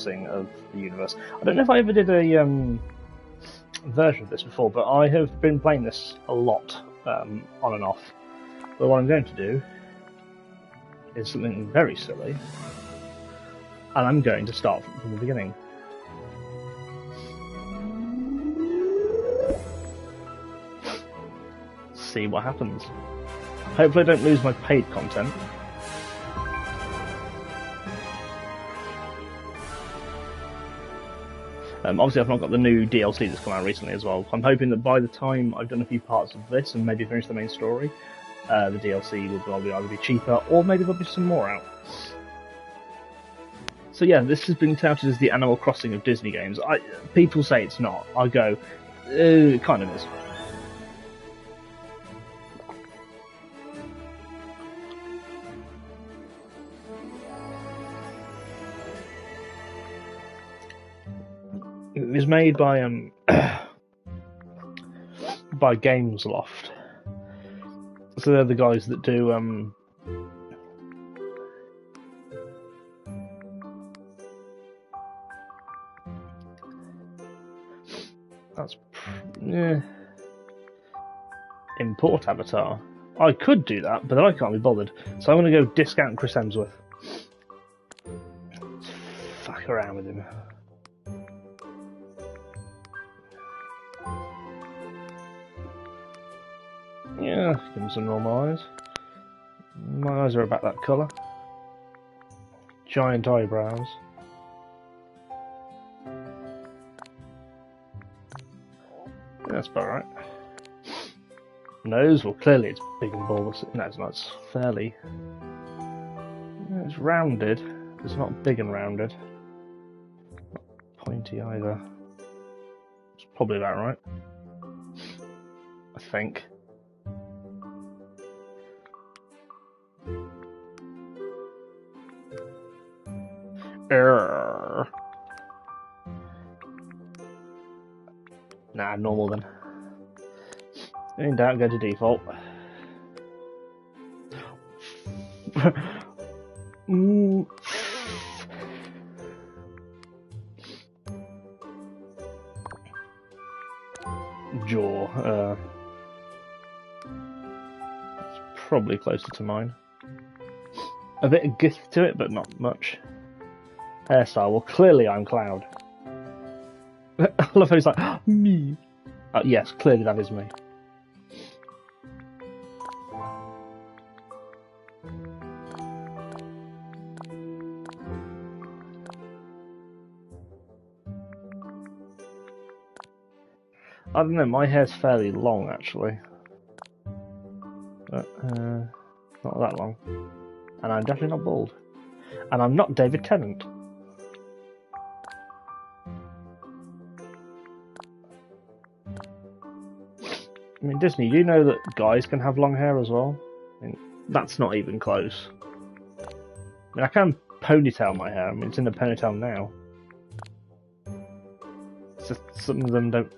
crossing of the universe. I don't know if I ever did a version of this before, but I have been playing this a lot, on and off. But what I'm going to do is something very silly, and I'm going to start from the beginning. See what happens. Hopefully I don't lose my paid content. Obviously I've not got the new DLC that's come out recently as well. I'm hoping that by the time I've done a few parts of this and maybe finish the main story, the DLC will probably either be cheaper or maybe there'll be some more out. So yeah, this has been touted as the Animal Crossing of Disney games. People say it's not. I go, it kind of is. It was made by by Gamesloft. So they're the guys that do that's import avatar. I could do that, but I can't be bothered. So I'm going to go discount Chris Hemsworth. Let's fuck around with him. Yeah, give him some normal eyes. My eyes are about that colour. Giant eyebrows. Yeah, that's about right. Nose, well clearly it's big and bulbous. No, it's not. It's fairly... Yeah, it's rounded. It's not big and rounded. Not pointy either. It's probably about right. I think. Nah, normal then. In doubt, go to default. Jaw. It's probably closer to mine. A bit of gift to it, but not much. Hairstyle, well clearly I'm Cloud. I love how he's like, me. Yes, clearly that is me. I don't know, my hair's fairly long actually. But, not that long. And I'm definitely not bald. And I'm not David Tennant. I mean, Disney, do you know that guys can have long hair as well? I mean, that's not even close. I mean, I can ponytail my hair. I mean, it's in a ponytail now. It's just some of them don't...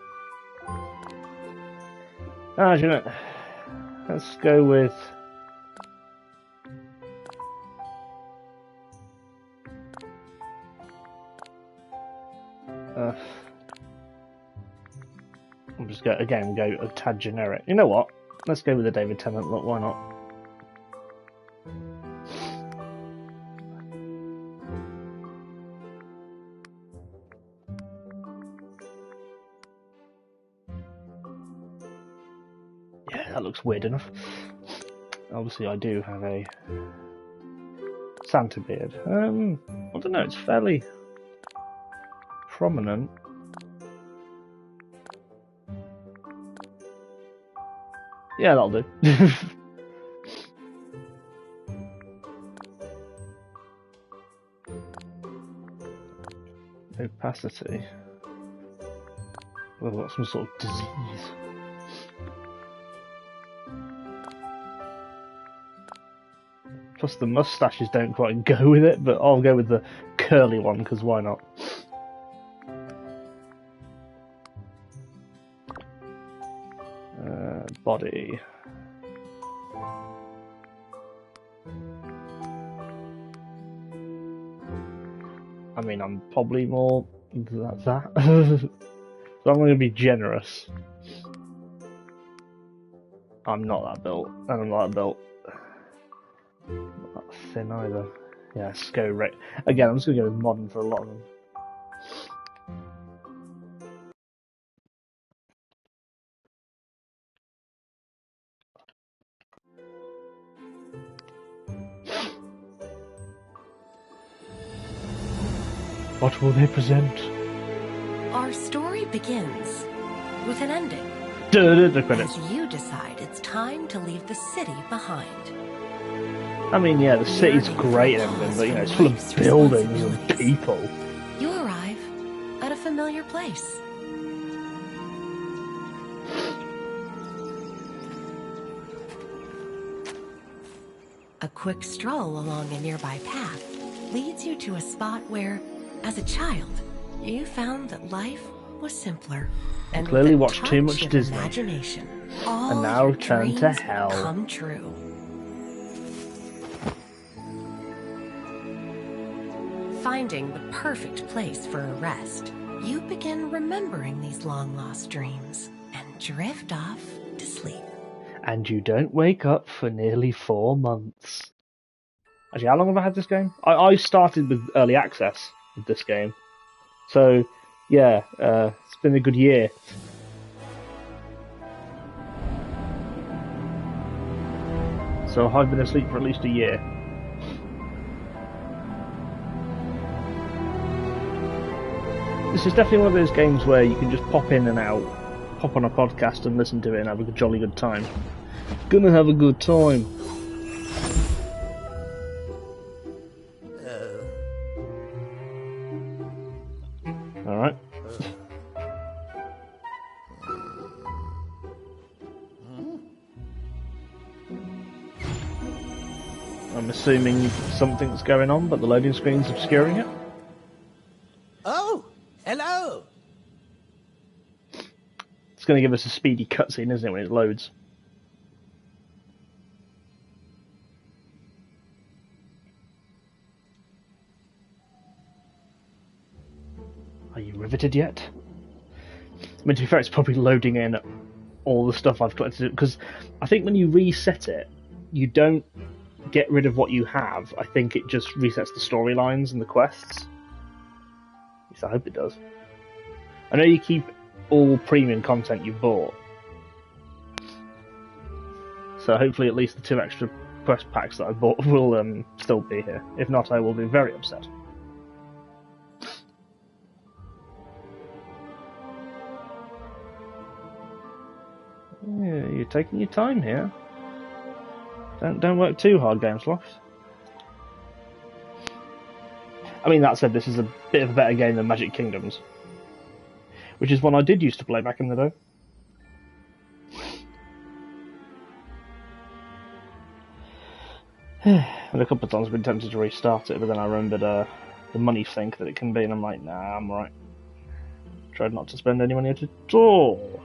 Ah, do you know, let's go with... I'm just go a tad generic. You know what? Let's go with the David Tennant look. Why not? Yeah, that looks weird enough. Obviously, I do have a Santa beard. I don't know. It's fairly prominent. Yeah, that'll do. Opacity. Well, I've got some sort of disease. Plus the moustaches don't quite go with it, but I'll go with the curly one, because why not? Body. I mean, I'm probably more that. So I'm going to be generous. I'm not that built, and I'm not that built. Not that thin either. Yeah, let's go right. Again, I'm just going to go with modern for a lot of them. What will they present? Our story begins with an ending. The credits. As you decide it's time to leave the city behind. I mean, yeah, the city's great and everything, but you know, it's full of buildings and people. You arrive at a familiar place. A quick stroll along a nearby path leads you to a spot where, as a child, you found that life was simpler. And Clearly with a watched too much touch of Disney. Imagination, all And now your turn to dreams hell. come true. Finding the perfect place for a rest, you begin remembering these long-lost dreams and drift off to sleep. And you don't wake up for nearly 4 months. Actually, how long have I had this game? I started with early access with this game. So, yeah, it's been a good year. So I've been asleep for at least a year. This is definitely one of those games where you can just pop in and out, pop on a podcast and listen to it and have a jolly good time. Gonna have a good time. Alright. I'm assuming something's going on, but the loading screen's obscuring it. Oh, hello. It's going to give us a speedy cutscene, isn't it, when it loads? Are you riveted yet? I mean, to be fair, it's probably loading in all the stuff I've collected, because I think when you reset it, you don't get rid of what you have. I think it just resets the storylines and the quests. At least I hope it does. I know you keep all premium content you bought, so hopefully at least the 2 extra quest packs that I bought will still be here. If not, I will be very upset. Yeah, you're taking your time here. Don't work too hard, Gamesloft. I mean, that said, this is a bit of a better game than Magic Kingdoms, which is one I did used to play back in the day. And a couple of times I've been tempted to restart it, but then I remembered the money sink that it can be, and I'm like, nah, I'm alright. Tried not to spend any money at all.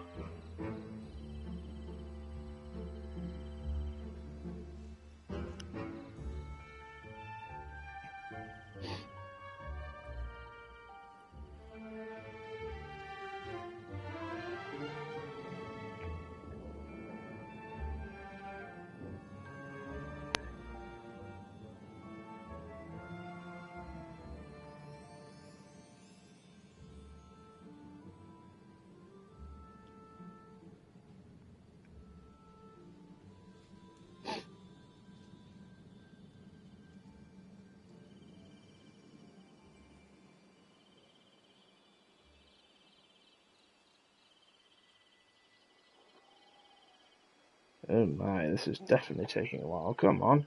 Oh my, this is definitely taking a while. Come on.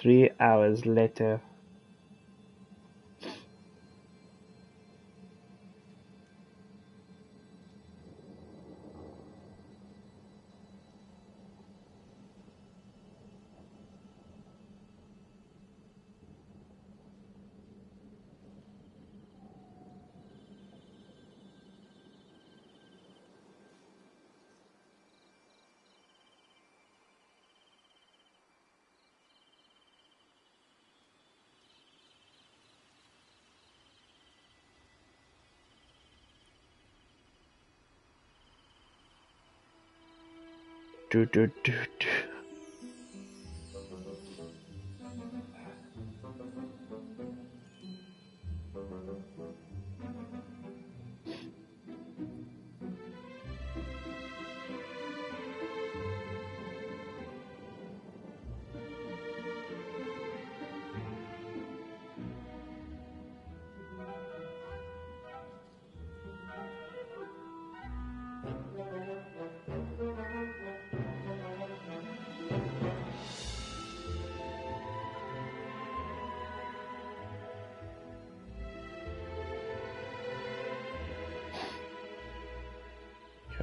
Three hours later. do, do, do, do.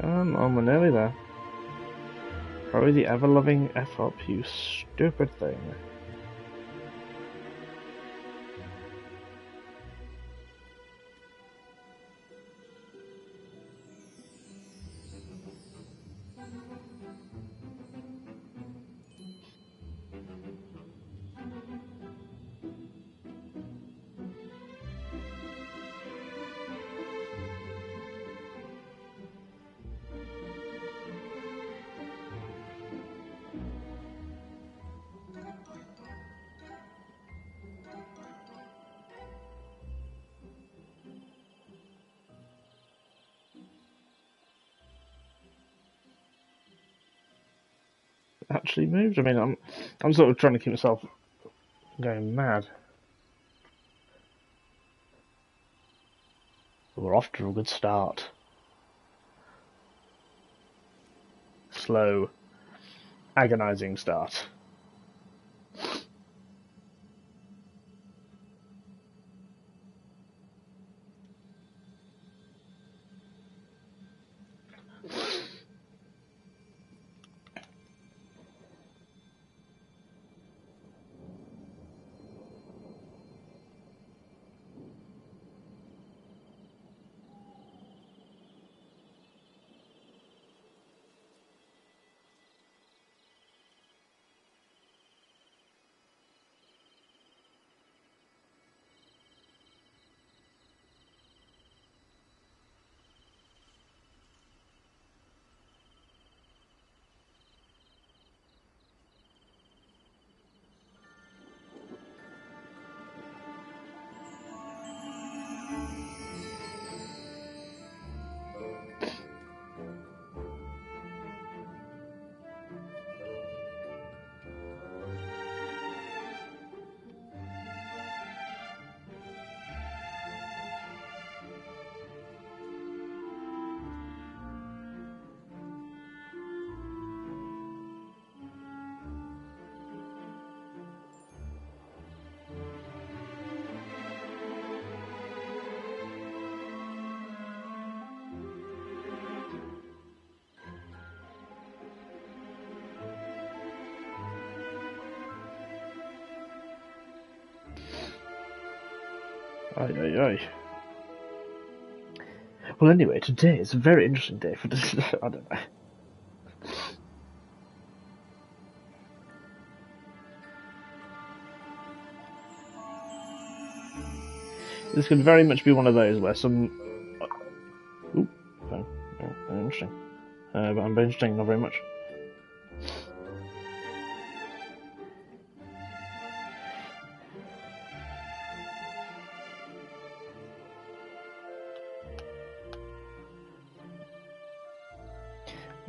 Come on, we're nearly there. Hurry the ever-loving F up, you stupid thing. Actually moved. I mean, I'm sort of trying to keep myself going mad. We're off to a good start. Slow, agonizing start. Aye, aye, aye. Well, anyway, today is a very interesting day for this. I don't know. This could very much be one of those where some. Ooh, oh, very interesting. But I'm very interesting, not very much.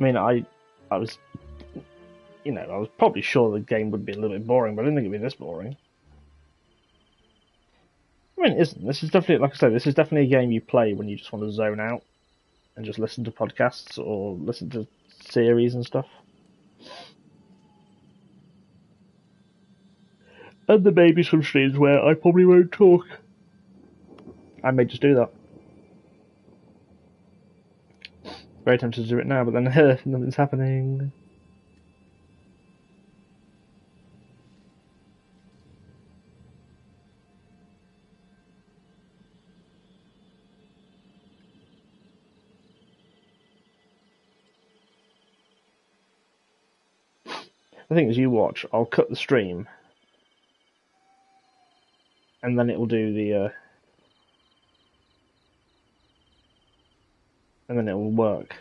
I mean, I was, I was probably sure the game would be a little bit boring, but I didn't think it'd be this boring. I mean, it isn't. This is definitely, like I say, this is definitely a game you play when you just want to zone out and just listen to podcasts or listen to series and stuff. And there may be some streams where I probably won't talk. I may just do that. Very tempted to do it now, but then nothing's happening. The thing is, you watch, I'll cut the stream, and then it will do the, and then it will work.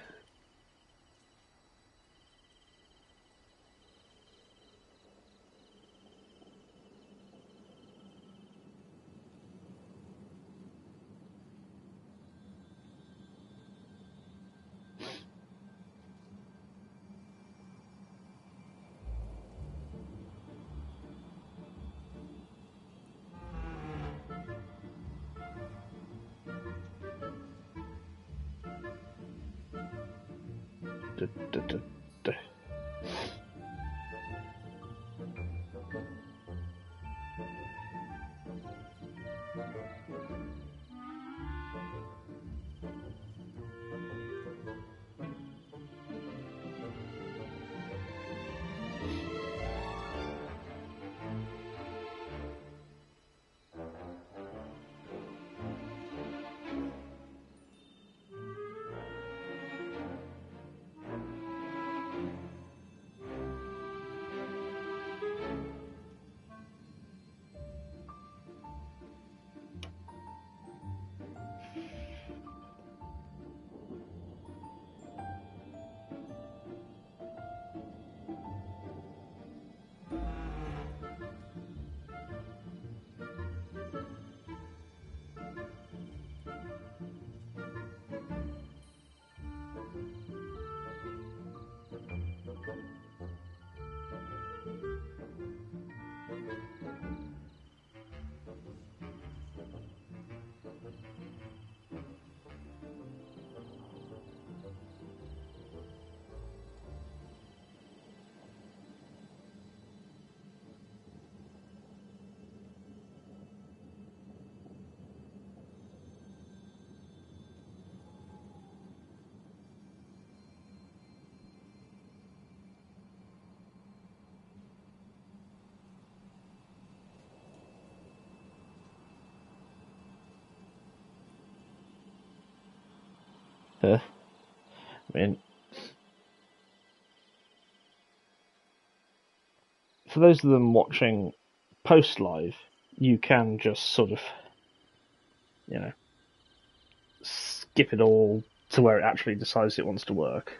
I mean, for those of them watching post live, you can just sort of, you know, skip it all to where it actually decides it wants to work.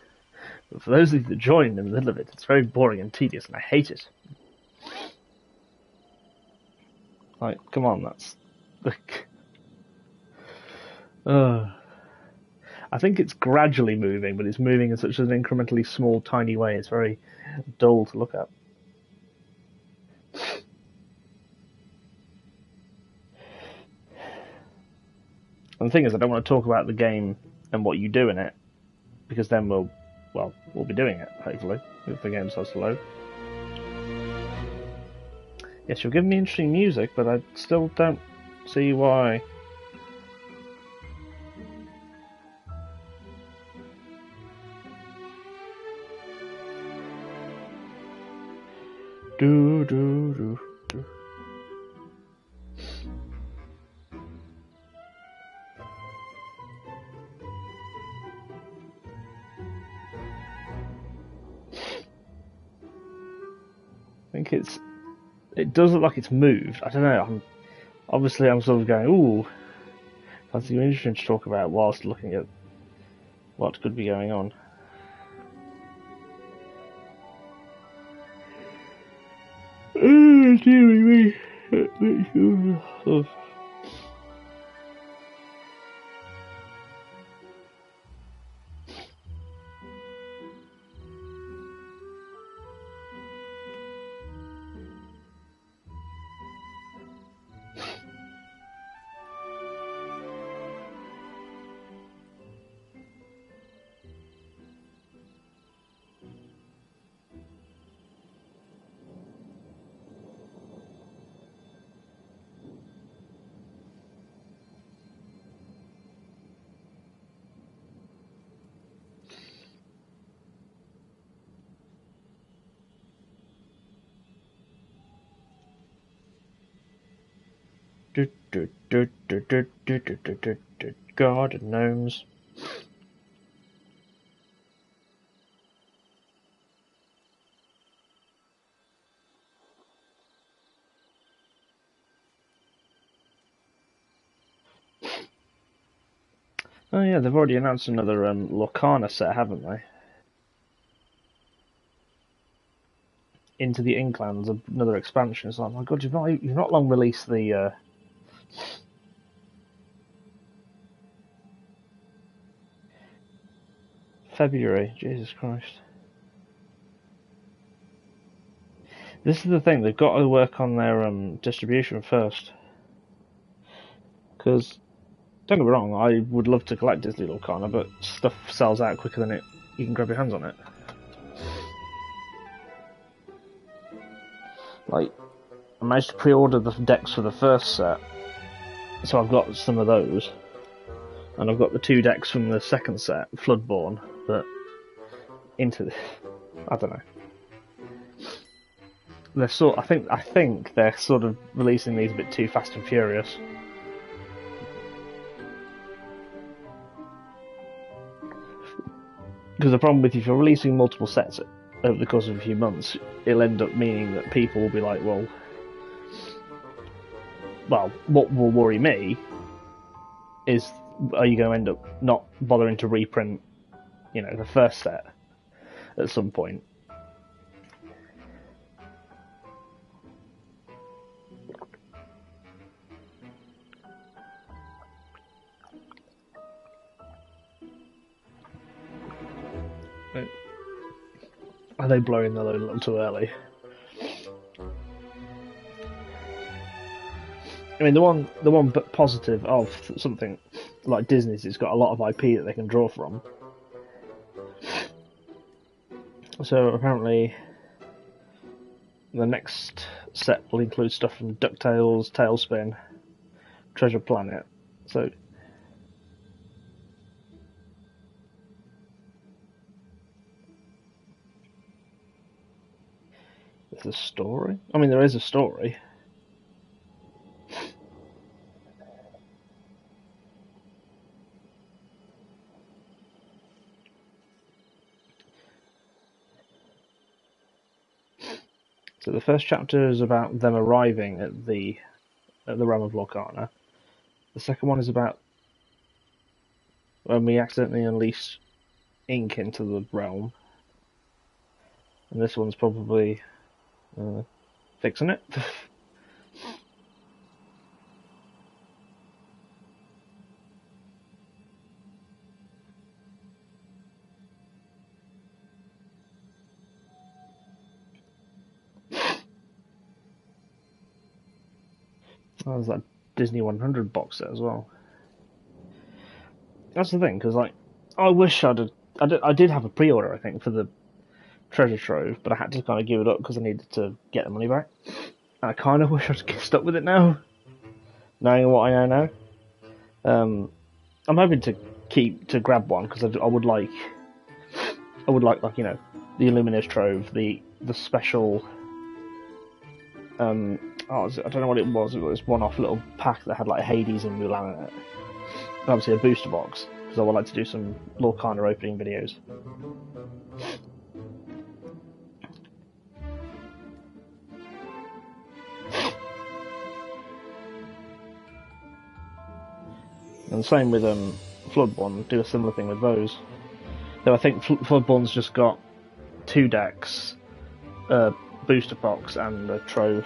But for those of you that join in the middle of it, it's very boring and tedious, and I hate it. Like, come on, that's like. I think it's gradually moving, but it's moving in such an incrementally small, tiny way. It's very dull to look at. And the thing is, I don't want to talk about the game and what you do in it, because then we'll be doing it, hopefully, if the game starts to load. Yes, you're giving me interesting music, but I still don't see why. Do do do do. I think it does look like it's moved. I don't know. I'm sort of going, ooh, that's interesting to talk about whilst looking at what could be going on. Oh, dearie me. Garden gnomes. Oh yeah, they've already announced another Lorcana set, haven't they? Into the Inklands, another expansion. It's like, my God, you've not long released the. February, Jesus Christ. This is the thing, they've got to work on their distribution first. Because, don't get me wrong, I would love to collect Disney Lorcana, but stuff sells out quicker than it you can grab your hands on it. Like, I managed to pre-order the decks for the first set, so I've got some of those, and I've got the 2 decks from the second set, Floodborn, but I don't know. They're I think they're sort of releasing these a bit too fast and furious. Because the problem with if you're releasing multiple sets over the course of a few months, it'll end up meaning that people will be like, well, what will worry me is, are you going to end up not bothering to reprint, the first set at some point? Are they blowing the load a little too early? I mean, the one positive of something like Disney's, it's got a lot of IP that they can draw from. So apparently, the next set will include stuff from DuckTales, Tailspin, Treasure Planet. So. There's a story? I mean, there is a story. So the first chapter is about them arriving at the realm of Lorcana. The second one is about when we accidentally unleash ink into the realm. And this one's probably fixing it. Oh, there's that Disney 100 box set as well. That's the thing, because I wish I did have a pre-order, I think, for the treasure trove, but I had to kind of give it up because I needed to get the money back. And I kind of wish I'd stuck with it now, knowing what I know now. I'm hoping to grab one because I would like the Illuminous Trove, the special. I don't know what it was. It was this one-off little pack that had like Hades and Mulan in it. And obviously a booster box, because I would like to do some Lorcana opening videos. And same with Floodborn, do a similar thing with those. Though I think Floodborn's just got 2 decks, booster box and a trove.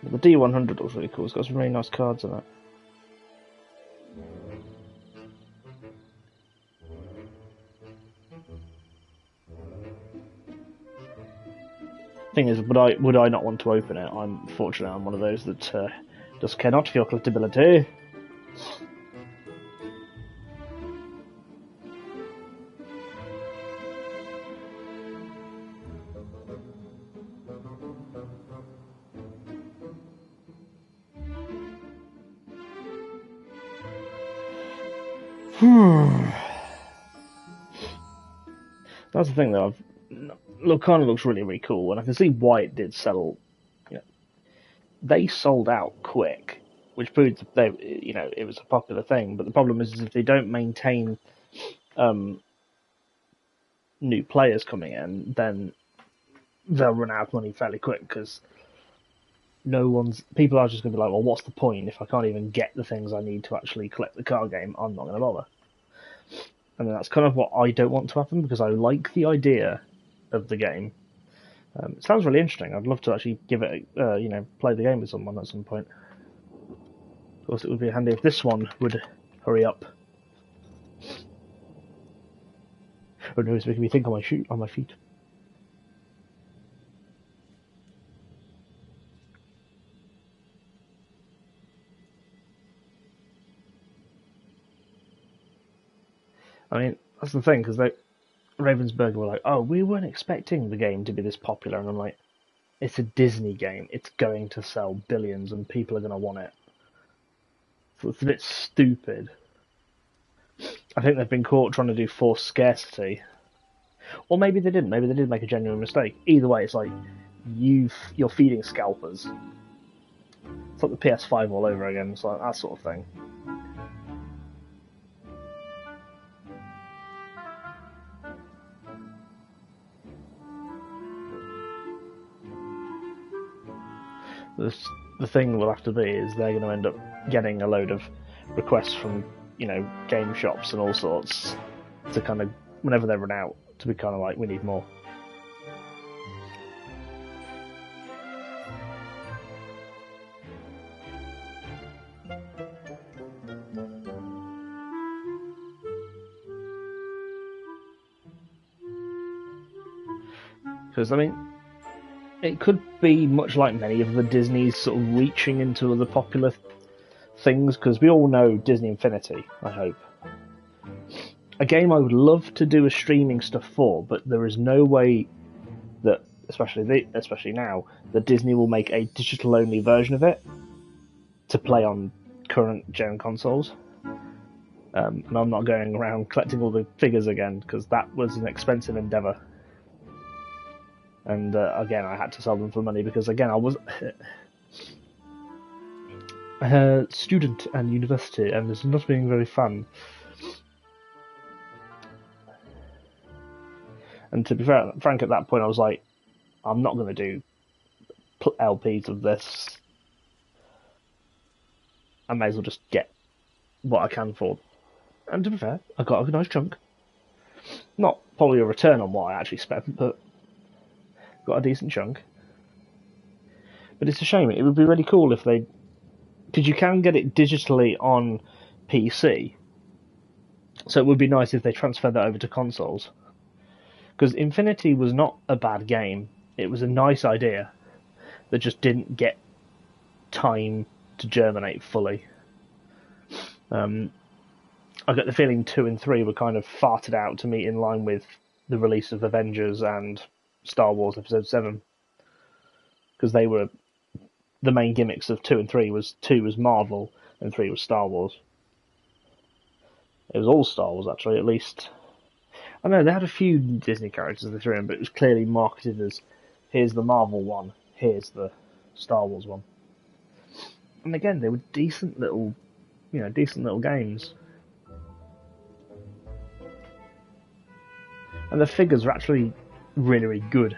The D100 looks really cool, it's got some really nice cards in it. Thing is, would I not want to open it? I'm fortunate I'm one of those that just cannot feel collectability. That's the thing, though. Lorcana looks really, really cool, and I can see why it did sell. They sold out quick, which proves that it was a popular thing. But the problem is if they don't maintain new players coming in, then they'll run out of money fairly quick because people are just going to be like, well, what's the point if I can't even get the things I need to actually collect the card game? I'm not going to bother. And that's kind of what I don't want to happen because I like the idea of the game. It sounds really interesting. I'd love to actually give it, play the game with someone at some point. Of course, it would be handy if this one would hurry up. Oh no, it's making me think on my feet. I mean, that's the thing, because Ravensburger were like, oh, we weren't expecting the game to be this popular, and I'm like, it's a Disney game. It's going to sell billions, and people are going to want it. So it's a bit stupid. I think they've been caught trying to do forced scarcity. Or maybe they didn't. Maybe they did make a genuine mistake. Either way, it's like, you're feeding scalpers. It's like the PS5 all over again. It's like that sort of thing. The thing will have to be is they're going to end up getting a load of requests from, game shops and all sorts to kind of, whenever they run out, to be kind of like, we need more. Because, I mean, it could be much like many of the Disney's sort of reaching into other popular things, because we all know Disney Infinity, I hope. A game I would love to do a streaming stuff for, but there is no way that, especially now, that Disney will make a digital-only version of it to play on current-gen consoles. And I'm not going around collecting all the figures again, because that was an expensive endeavour. And again, I had to sell them for money because, again, I was a student and university, and it's not being very fun. And to be frank, at that point, I was like, I'm not going to do LPs of this. I may as well just get what I can for. And to be fair, I got a nice chunk. Not probably a return on what I actually spent, but got a decent chunk. But it's a shame. It would be really cool if they... Because you can get it digitally on PC. So it would be nice if they transferred that over to consoles. Because Infinity was not a bad game. It was a nice idea that just didn't get time to germinate fully. I get the feeling 2 and 3 were kind of farted out to meet in line with the release of Avengers and Star Wars Episode 7. Because they were... The main gimmicks of 2 and 3 was 2 was Marvel and 3 was Star Wars. It was all Star Wars, actually, at least. I know, they had a few Disney characters they threw in, but it was clearly marketed as, here's the Marvel one, here's the Star Wars one. And again, they were decent little games. And the figures were actually really, really good.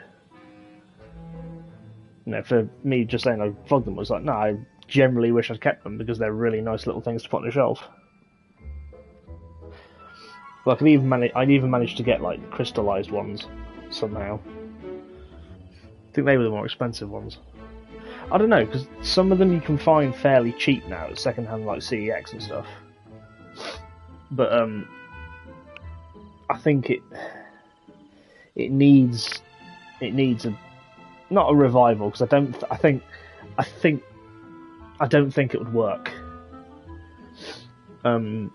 For me just saying I flogged them was like, no, I generally wish I'd kept them because they're really nice little things to put on the shelf. But I'd even managed to get like crystallized ones somehow. I think they were the more expensive ones. I don't know, because some of them you can find fairly cheap now at secondhand, like CEX and stuff. But I think it needs a not a revival, because I don't think it would work. Something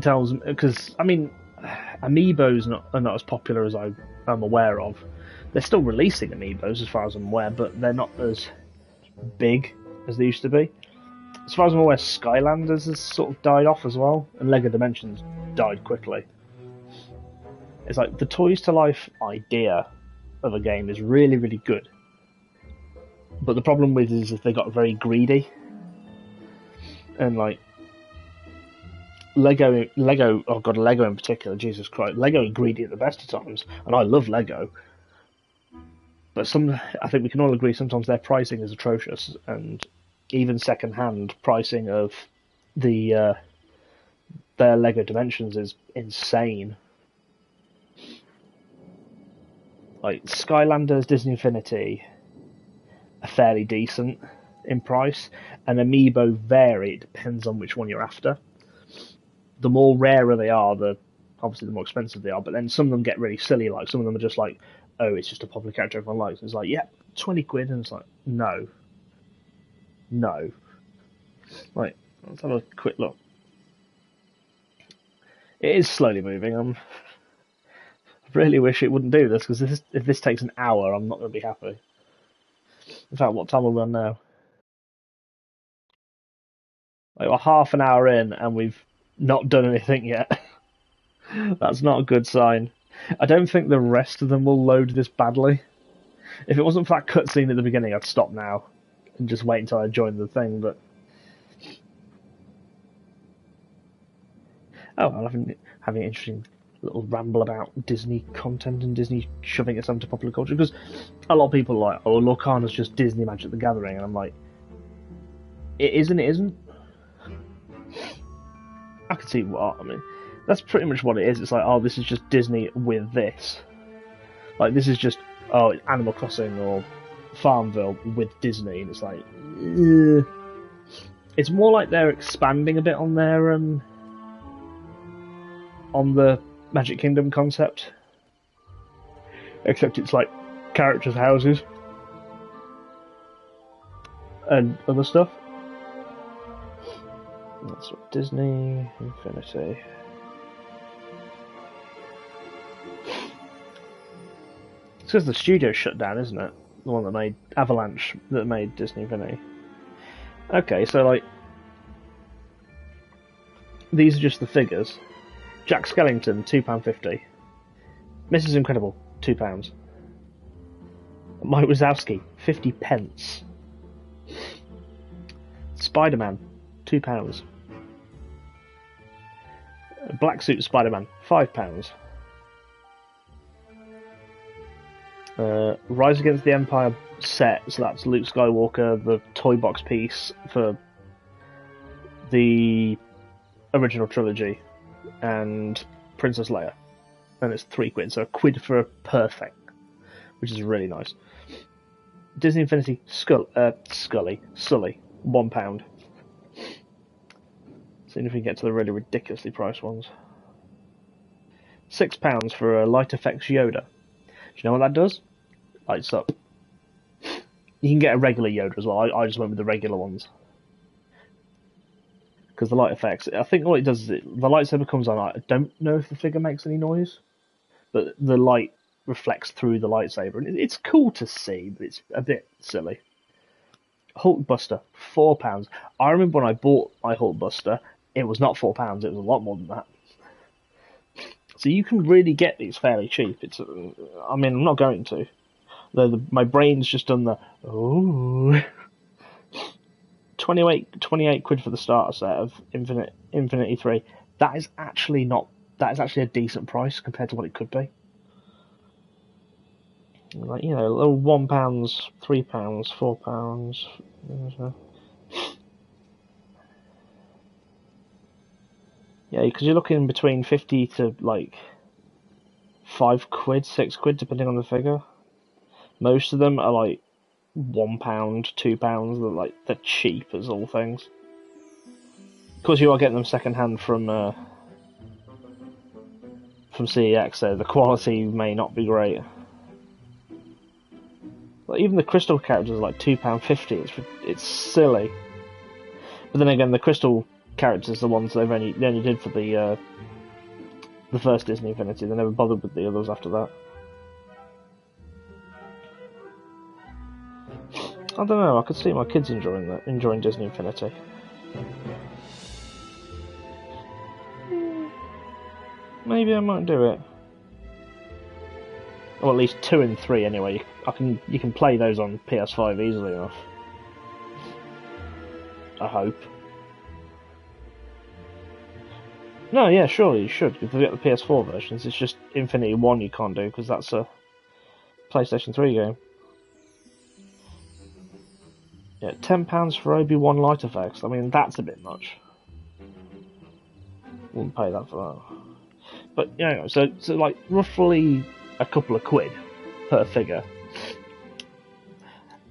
tells me, because I mean, amiibos are not as popular as I'm aware of. They're still releasing amiibos as far as I'm aware, but they're not as big as they used to be. As far as I'm aware, Skylanders has sort of died off as well, and Lego Dimensions died quickly. It's like the Toys to Life idea of a game is really, really good. But the problem with it is if they got very greedy. And like Lego, oh god, Lego in particular, Jesus Christ, Lego are greedy at the best of times, and I love Lego. But I think we can all agree sometimes their pricing is atrocious, and even second-hand pricing of their Lego Dimensions is insane. Like Skylanders, Disney Infinity are fairly decent in price, and Amiibo vary. It depends on which one you're after. The more rarer they are, obviously the more expensive they are. But then some of them get really silly. Like some of them are just like, oh, it's just a popular character everyone likes. And it's like, yeah, 20 quid, and it's like, no. Right, let's have a quick look. It is slowly moving. I really wish it wouldn't do this, because if this takes an hour, I'm not going to be happy. In fact, what time are we on now? Like, we're half an hour in, and we've not done anything yet. That's not a good sign. I don't think the rest of them will load this badly. If it wasn't for that cutscene at the beginning, I'd stop now and just wait until I join the thing, but... Oh, I'm having an interesting little ramble about Disney content and Disney shoving it onto popular culture, because a lot of people are like, oh, Lorcana's just Disney Magic the Gathering, and I'm like, it isn't. I can see what, I mean, that's pretty much what it is. It's like, oh, this is just Disney with this. Like, this is just, oh, Animal Crossing or Farmville with Disney, and it's like, it's more like they're expanding a bit on their, on the Magic Kingdom concept. Except it's like characters' houses and other stuff. That's what Disney Infinity. It's because the studio shut down, isn't it? The one that made Avalanche, that made Disney Infinity. Okay, so like, these are just the figures. Jack Skellington, £2.50. Mrs. Incredible, £2. Mike Wazowski, 50 pence. Spider-Man, £2. Black Suit Spider-Man, £5. Rise Against the Empire set, so that's Luke Skywalker, the toy box piece for the original trilogy, and Princess Leia. And it's £3, so £1 for a per thing, which is really nice. Disney Infinity Sully, £1. Seeing if we can get to the really ridiculously priced ones. £6 for a Light Effects Yoda. Do you know what that does? Lights up. You can get a regular Yoda as well. I just went with the regular ones. Because the light effects, I think what it does is the lightsaber comes on. I don't know if the figure makes any noise, but the light reflects through the lightsaber. And it's cool to see, but it's a bit silly. Hulkbuster, £4. I remember when I bought my Hulkbuster, it was not £4, it was a lot more than that. So you can really get these fairly cheap. I mean, I'm not going to. My brain's just done the, ooh. 28 quid for the starter set of Infinity 3. That is actually a decent price compared to what it could be. Like, you know, little £1, £3, £4. Yeah, because you're looking between 50 to like £5, £6, depending on the figure. Most of them are like £1, £2. They're cheap as all things. Of course, you are getting them second hand from CEX, so the quality may not be great. Like, even the crystal characters are like £2.50. It's silly. But then again, the crystal characters are the ones they only did for the first Disney Infinity. They never bothered with the others after that. I don't know. I could see my kids enjoying Disney Infinity. Maybe I might do it. Or at least 2 and 3 anyway. You can play those on PS5 easily enough. I hope. No, yeah, surely you should. If you get the PS4 versions, it's just Infinity 1 you can't do because that's a PlayStation 3 game. Yeah, £10 for Obi-Wan light effects. I mean, that's a bit much. Wouldn't pay that for that. But, you know, so like, roughly a couple of quid per figure.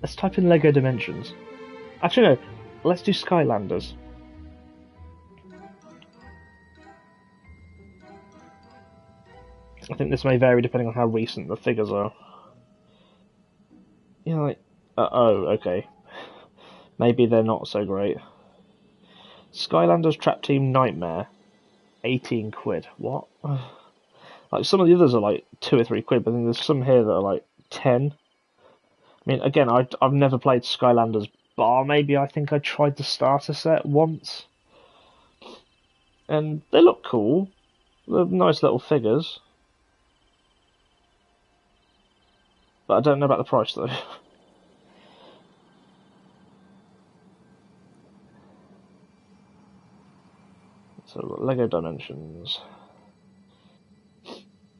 Let's type in Lego Dimensions. Actually, no. Let's do Skylanders. I think this may vary depending on how recent the figures are. You know, like... oh, okay. Maybe they're not so great. Skylanders Trap Team Nightmare, 18 quid. What? Like, some of the others are like 2 or 3 quid, but then there's some here that are like 10. I mean, again, I've never played Skylanders Bar. Maybe I think I tried the starter set once, and they look cool. They're nice little figures, but I don't know about the price though. So Lego Dimensions.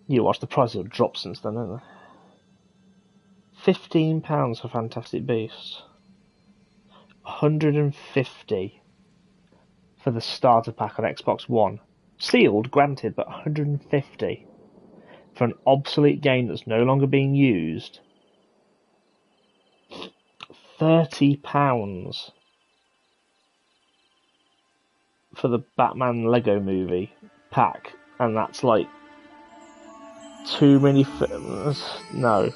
You watch, the prices have dropped since then, haven't they? £15 for Fantastic Beasts. 150 for the starter pack on Xbox One. Sealed, granted, but 150 for an obsolete game that's no longer being used. £30 for the Batman Lego Movie pack, and that's like too many films. No.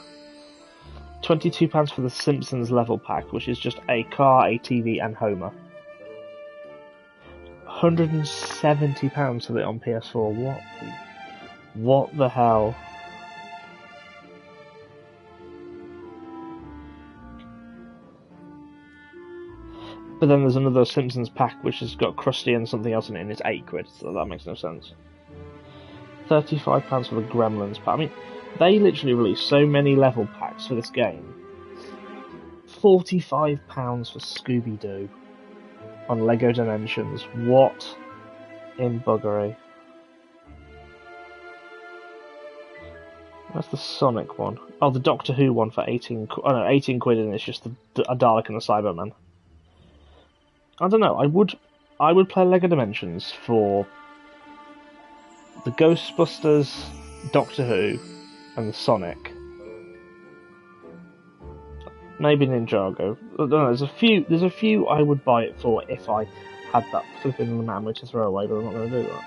£22 for the Simpsons level pack, which is just a car, a TV, and Homer. £170 for it on PS4. What the hell? But then there's another Simpsons pack which has got Krusty and something else in it, and it's 8 quid, so that makes no sense. £35 for the Gremlins pack. I mean, they literally released so many level packs for this game. £45 for Scooby-Doo on Lego Dimensions. What in buggery? That's the Sonic one. Oh, the Doctor Who one for 18 quid, and it's just a Dalek and a Cyberman. I don't know, I would play Lego Dimensions for the Ghostbusters, Doctor Who, and the Sonic. Maybe Ninjago. I don't know, there's a few I would buy it for if I had that flipping memory to throw away, but I'm not going to do that.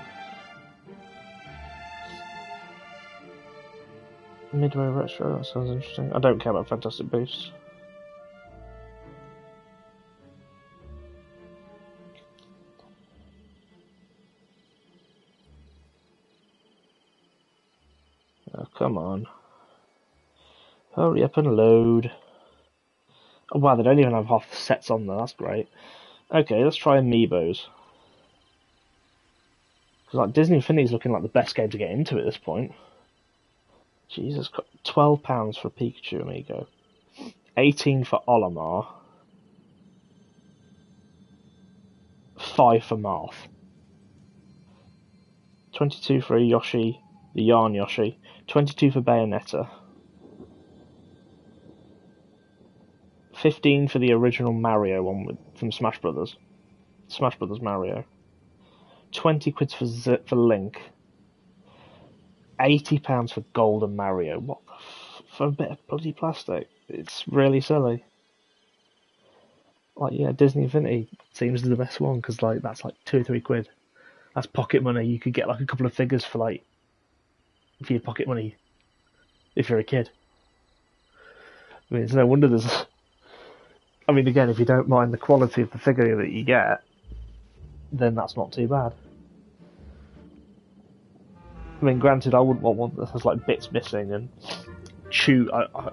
Midway Retro, that sounds interesting. I don't care about Fantastic Beasts. Oh, come on. Hurry up and load. Oh wow, they don't even have half the sets on there, that's great. Okay, let's try Amiibos. Because like, Disney Infinity's looking like the best game to get into at this point. Jesus, £12 for a Pikachu Amiibo. 18 for Olimar. 5 for Marth. 22 for a Yoshi, the Yarn Yoshi. 22 for Bayonetta. 15 for the original Mario one from Smash Brothers. Smash Brothers Mario. 20 quid for Link. £80 for Golden Mario. What the for a bit of bloody plastic? It's really silly. Like, yeah, Disney Infinity seems to be the best one, because like that's like 2 or 3 quid. That's pocket money. You could get like a couple of figures for like for your pocket money if you're a kid. I mean, it's no wonder there's. I mean, again, if you don't mind the quality of the figure that you get, then that's not too bad. I mean, granted, I wouldn't want one that has like bits missing and chew. I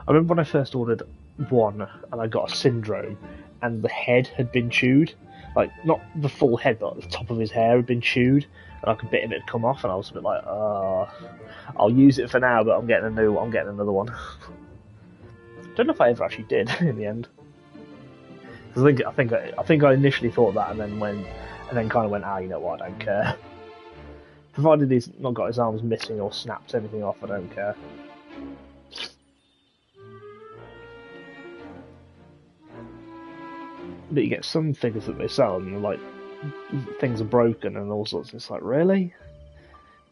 remember when I first ordered one and I got a Syndrome, and the head had been chewed. Like, not the full head, but the top of his hair had been chewed, and like a bit of it had come off, and I was a bit like, I'll use it for now, but I'm getting another one. Don't know if I ever actually did in the end. Because I think I initially thought that, and then kind of went, you know what, I don't care. Provided he's not got his arms missing or snapped anything off, I don't care. But you get some figures that they sell, and like things are broken and all sorts. It's like, really?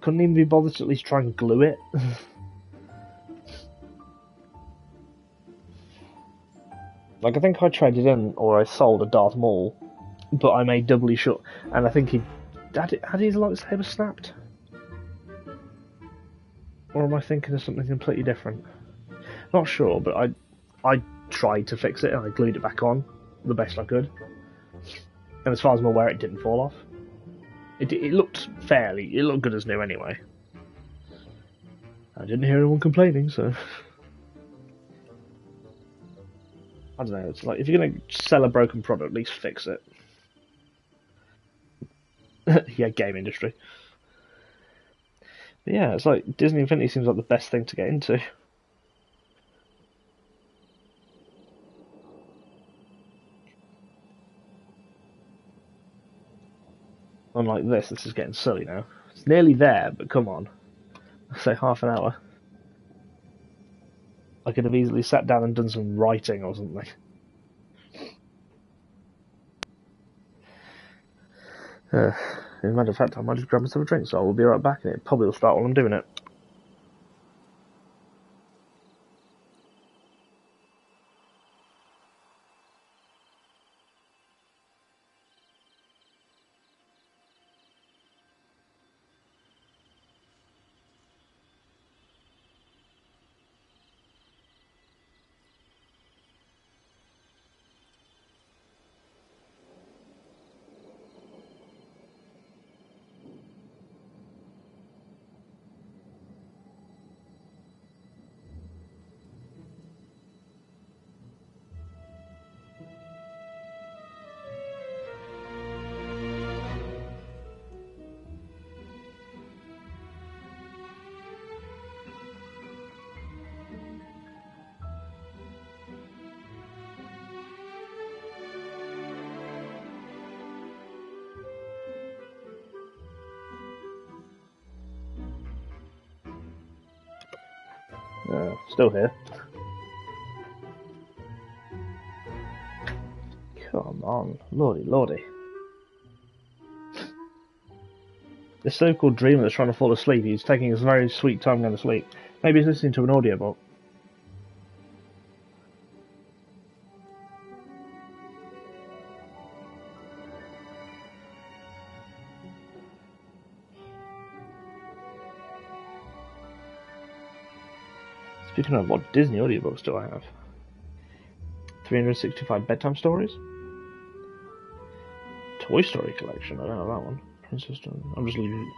Couldn't even be bothered to at least try and glue it. Like, I think I traded in or I sold a Darth Maul, but I made doubly sure, and I think he had his lightsaber snapped. Or am I thinking of something completely different? Not sure, but I tried to fix it and I glued it back on the best I could. And as far as I'm aware, it didn't fall off. It looked it looked good as new anyway. I didn't hear anyone complaining, so I don't know. It's like if you're gonna sell a broken product, at least fix it. Yeah, game industry. But yeah, it's like Disney Infinity seems like the best thing to get into. Unlike this is getting silly now. It's nearly there, but come on. I'll say half an hour. I could have easily sat down and done some writing or something. As a matter of fact, I might just grab myself a drink, so I will be right back, and it probably will start while I'm doing it. Still here. Come on, lordy. This so-called dreamer that's trying to fall asleep, he's taking his very sweet time going to sleep. Maybe he's listening to an audiobook. Speaking of, what Disney audiobooks do I have? 365 bedtime stories? Toy Story collection, I don't know that one. Princess Story. I'm just leaving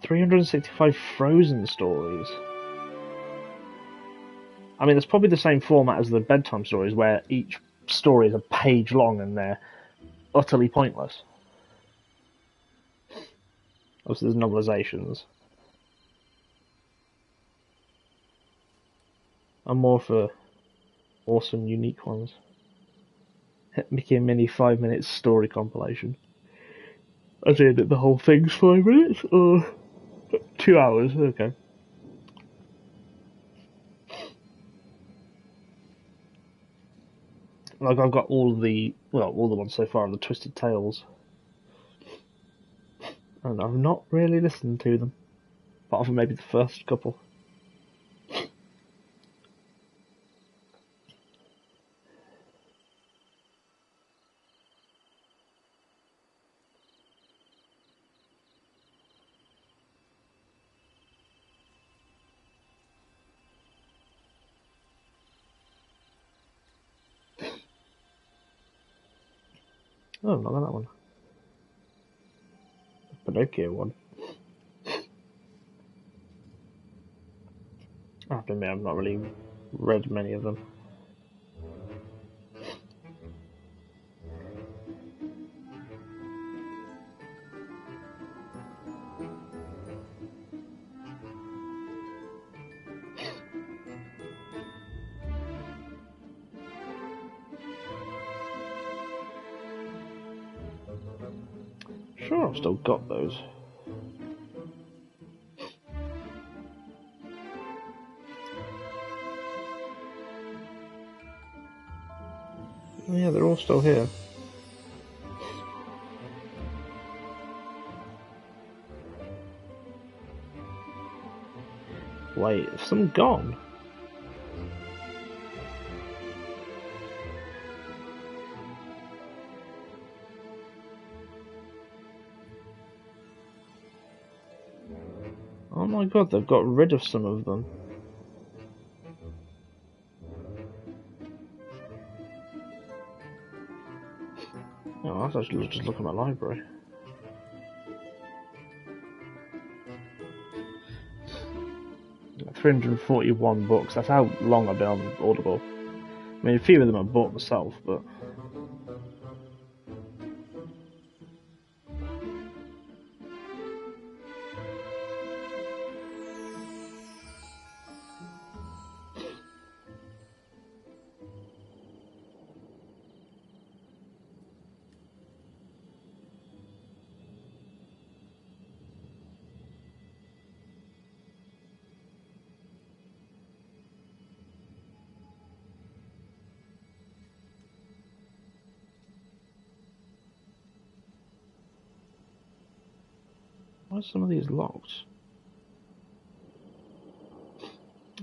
365 Frozen stories. I mean, it's probably the same format as the bedtime stories, where each story is a page long and they're utterly pointless. Obviously, there's novelizations. I'm more for awesome, unique ones. Mickey and Minnie 5 minute story compilation. I say that the whole thing's 5 minutes, or 2 hours, okay. Like, I've got all the ones so far, the Twisted Tales. And I've not really listened to them. Apart from maybe the first couple. Oh, not that one. The Pinocchio one. I have to admit, I've not really read many of them. Sure, I've still got those. Oh, yeah, they're all still here. Wait, have some gone? Oh my god, they've got rid of some of them. Oh, let's actually just look at my library. 341 books. That's how long I've been on Audible. I mean, a few of them I've bought myself, but... Why are some of these locked?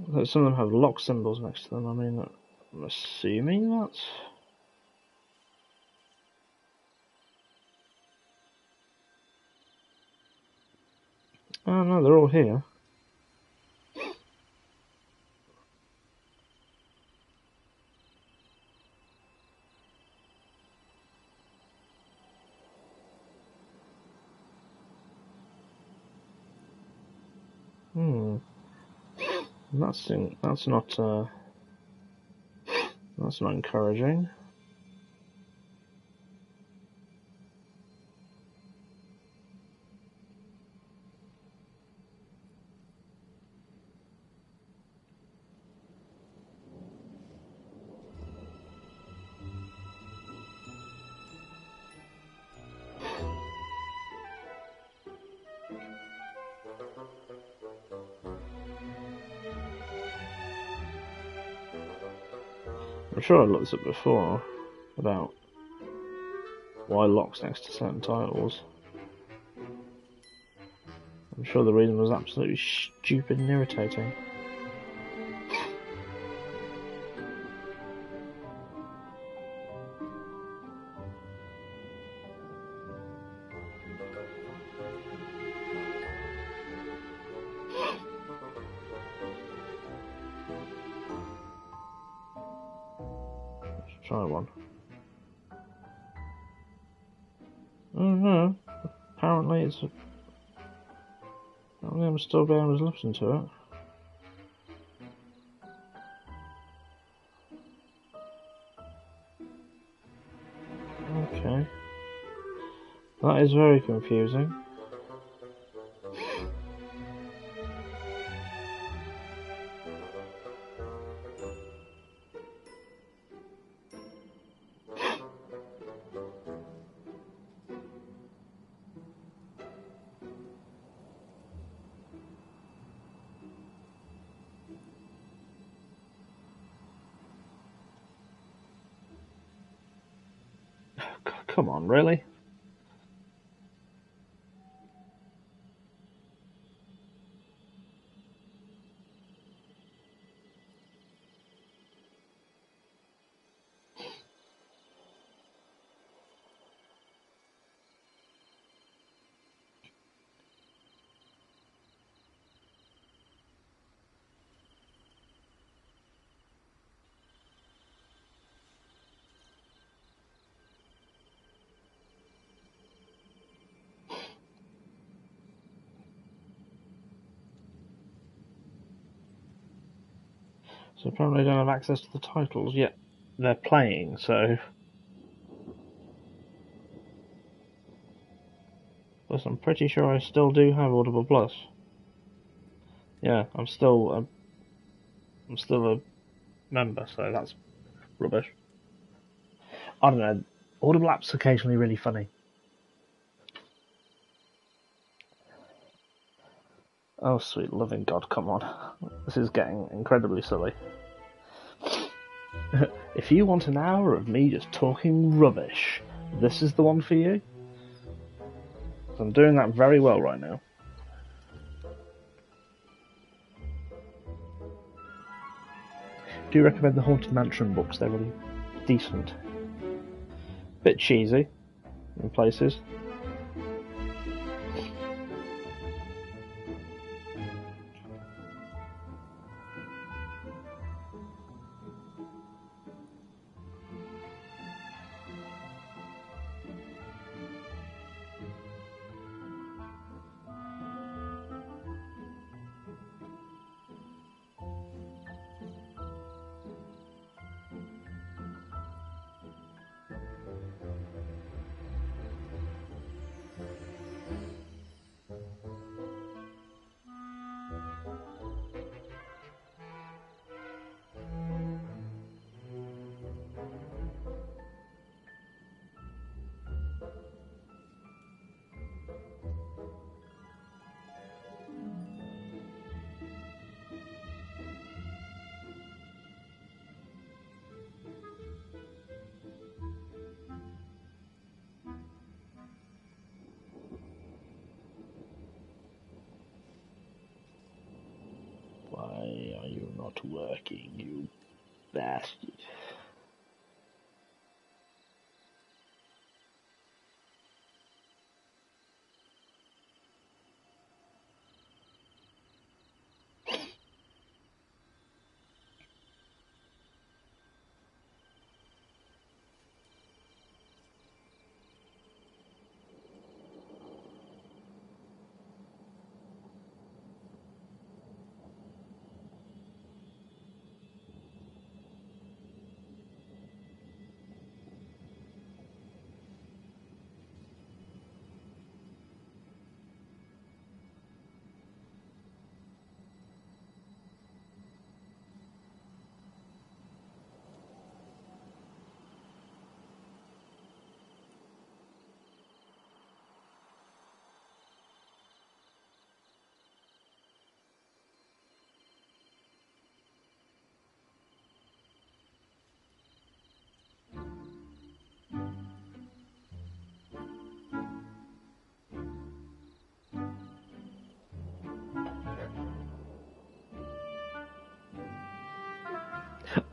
Like some of them have lock symbols next to them. I mean, I'm assuming that's... Oh no, they're all here. That's not encouraging. I'm sure I looked this up before about why locks next to certain titles. I'm sure the reason was absolutely stupid and irritating. Let's try one. Oh no, apparently it's a... I'm still being able to listen to it. Okay. That is very confusing. Come on, really? So apparently I don't have access to the titles yet. They're playing, so... Plus, I'm pretty sure I still do have Audible Plus. Yeah, I'm still a member, so that's rubbish. I don't know. Audible app's occasionally really funny. Oh, sweet loving God, come on. This is getting incredibly silly. If you want an hour of me just talking rubbish, this is the one for you. So I'm doing that very well right now. Do recommend the Haunted Mansion books, they're really decent. Bit cheesy in places. not working, you bastard.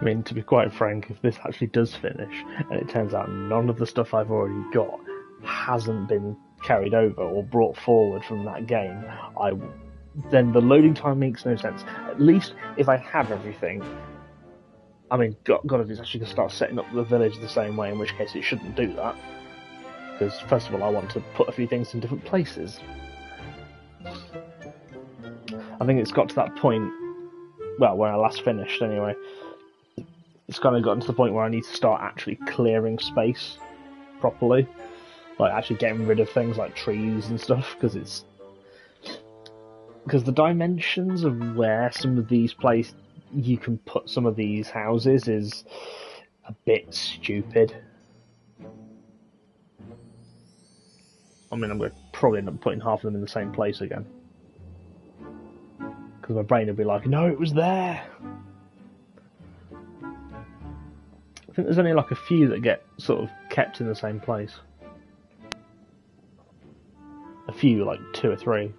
I mean, to be quite frank, if this actually does finish, and it turns out none of the stuff I've already got hasn't been carried over or brought forward from that game, then the loading time makes no sense. At least if I have everything, I mean, God, if it's actually going to start setting up the village the same way, in which case it shouldn't do that. Because, first of all, I want to put a few things in different places. I think it's got to that point, well, when I last finished anyway, it's kind of gotten to the point where I need to start actually clearing space properly. Like, actually getting rid of things like trees and stuff, because the dimensions of where some of these places you can put some of these houses is a bit stupid. I mean, I'm going to probably end up putting half of them in the same place again. Because my brain will be like, no, it was there! I think there's only like a few that get sort of kept in the same place. A few, like 2 or 3.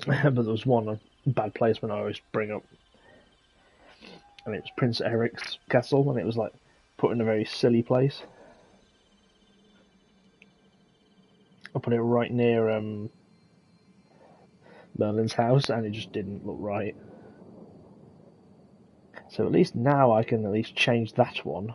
But there was one bad placement I always bring up. And it was Prince Eric's castle, and it was like put in a very silly place. I put it right near Merlin's house, and it just didn't look right. So at least now I can at least change that one.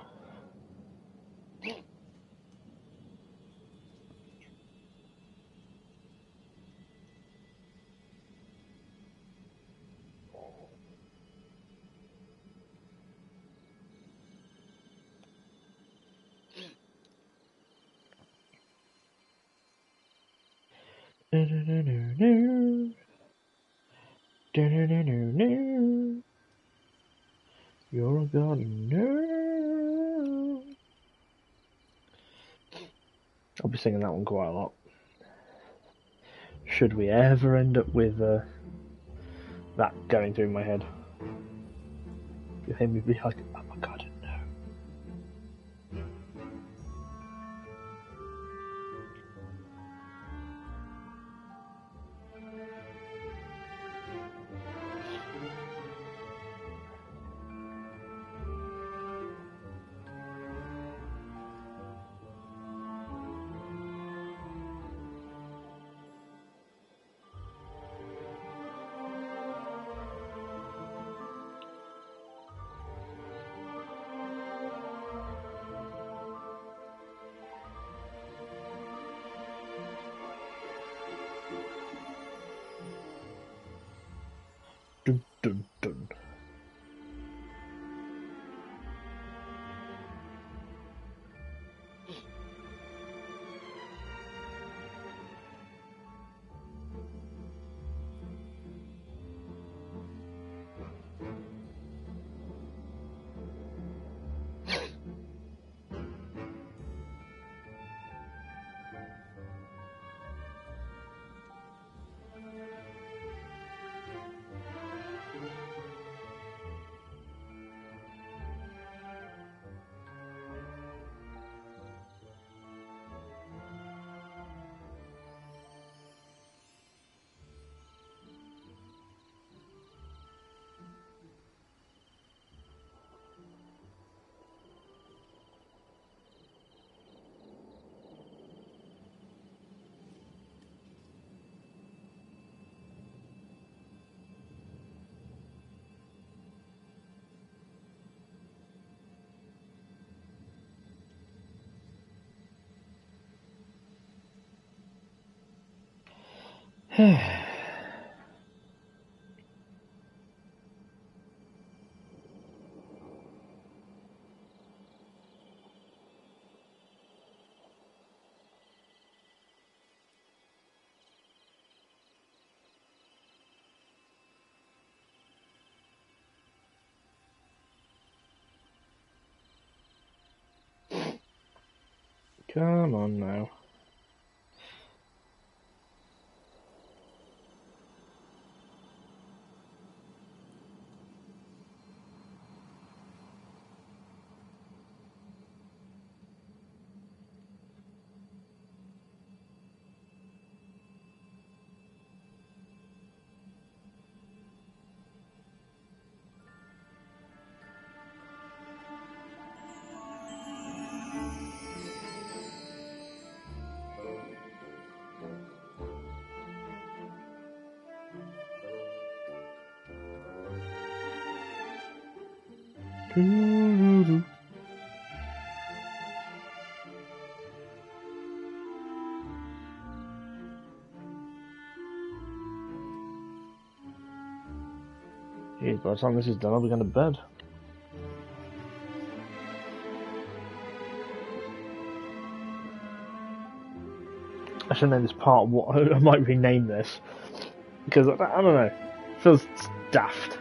You're a gardener. I'll be singing that one quite a lot. Should we ever end up with that going through my head? You hear me be like, oh my god, no. Dun, dun, dun. Come on now. Jeez, by the time this is done, I'll be going to bed. I should name this part what I might rename this. Because, I don't know, it feels daft.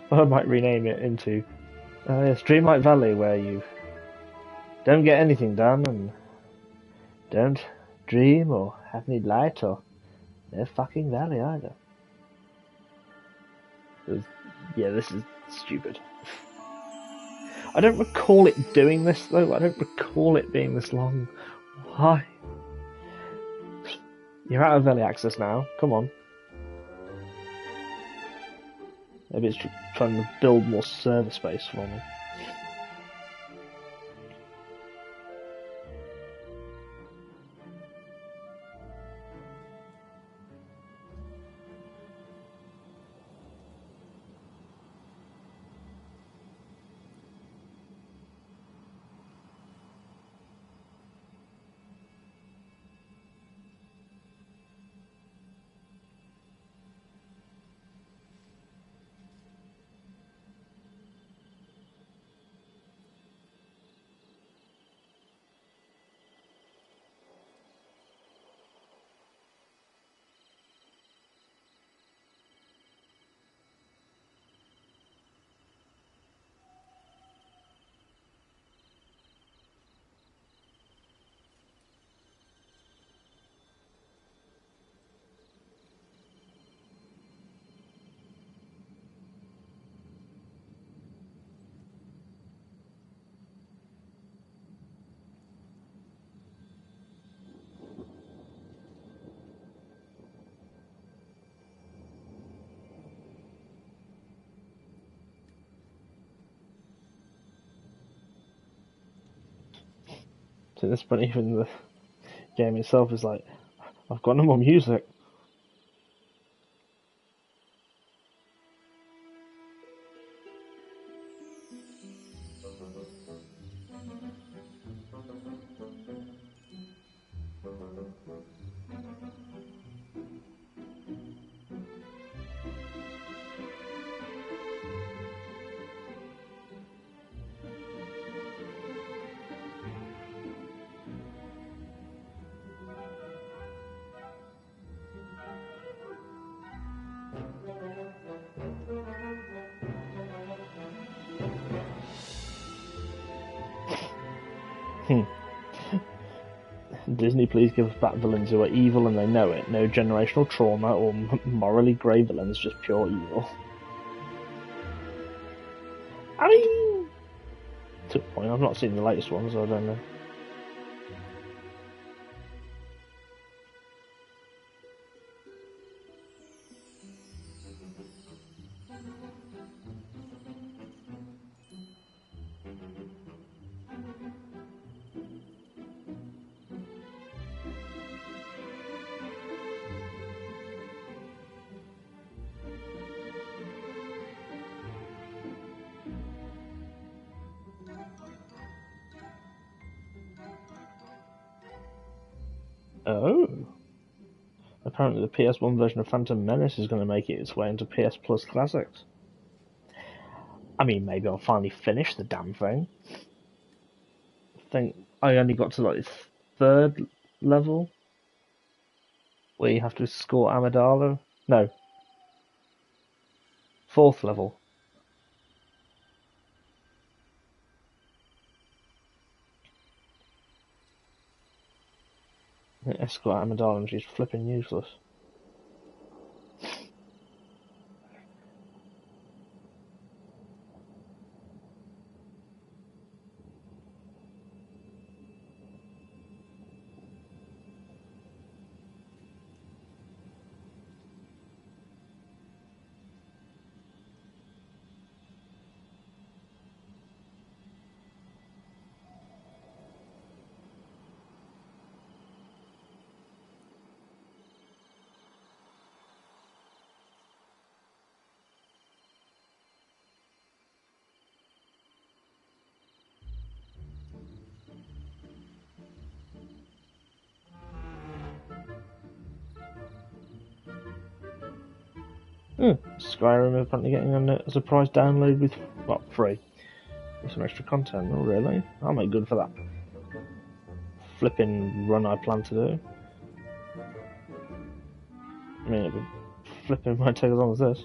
But I might rename it into Dreamlight Valley, where you don't get anything done and don't dream or have any light or no fucking valley either. Yeah, this is stupid. I don't recall it doing this though. I don't recall it being this long. Why? You're out of early access now. Come on. Maybe it's trying to build more server space for me. To this point, even the game itself is like, I've got no more music. Disney, please give us back villains who are evil and they know it. No generational trauma or morally grey villains, just pure evil. I mean, to a point, I've not seen the latest ones, so I don't know. Oh. Apparently the PS1 version of Phantom Menace is going to make its way into PS Plus Classics. I mean, maybe I'll finally finish the damn thing. I think I only got to like the 3rd level, where you have to escort Amidala. No. 4th level. Escort Amidala and she's flipping useless. Skyrim is apparently getting a surprise download with, well, free. With some extra content. Oh, really? I'll make good for that flipping run I plan to do. I mean, it would flipping might take as long as this.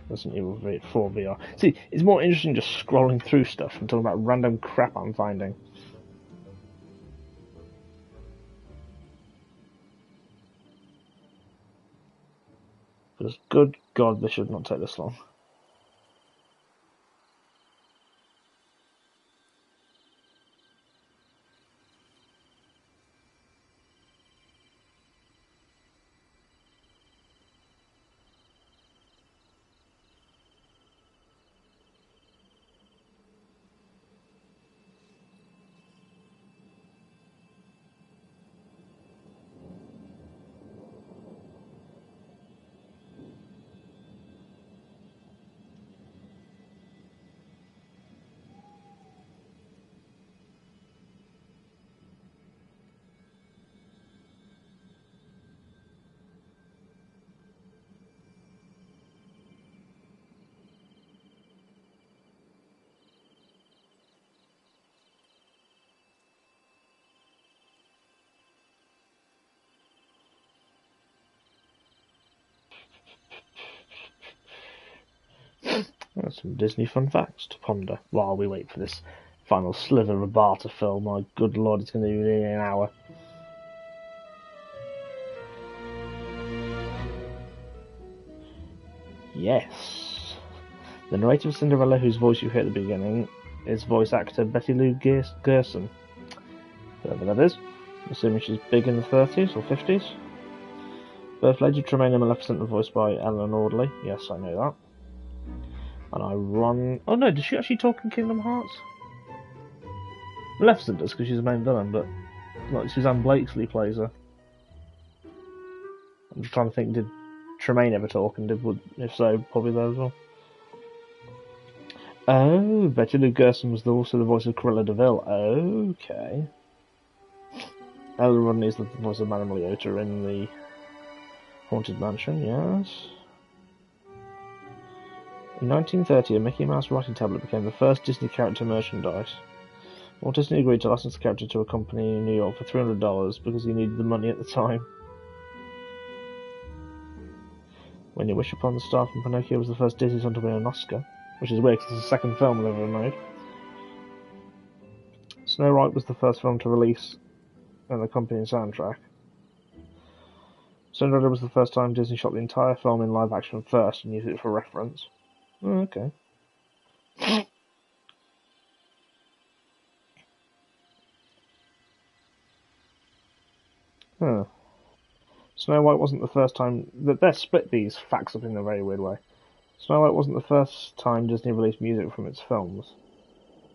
Resident Evil 4 VR. See, it's more interesting just scrolling through stuff and talking about random crap I'm finding. Because, good God, this should not take this long. That's some Disney fun facts to ponder while we wait for this final slither of bar to fill. My good lord, it's going to be nearly an hour. Yes. The narrator of Cinderella, whose voice you hear at the beginning, is voice actor Betty Lou Gerson. Whoever that is. Assuming she's big in the 30s or 50s. Both Lady Tremaine and Maleficent are voiced by Ellen Audley. Yes, I know that. And I run... Oh no, does she actually talk in Kingdom Hearts? Maleficent does, because she's the main villain, but like Suzanne Blakesley plays her. I'm just trying to think, did Tremaine ever talk, and if so, probably there as well. Oh, Betty Lou Gerson was also the voice of Cruella de Vil. Okay. Ella Rodney is the voice of Madame Leota in the Haunted Mansion, yes. In 1930, a Mickey Mouse writing tablet became the first Disney character merchandise. Walt Disney agreed to license the character to a company in New York for $300 because he needed the money at the time. When You Wish Upon the Star from Pinocchio was the first Disney song to win an Oscar, which is weird because it's the second film they've ever made. Snow White was the first film to release an accompanying soundtrack. Cinderella was the first time Disney shot the entire film in live action first and used it for reference. Oh, okay. Huh. Snow White wasn't the first time that they're split these facts up in a very weird way. Snow White wasn't the first time Disney released music from its films.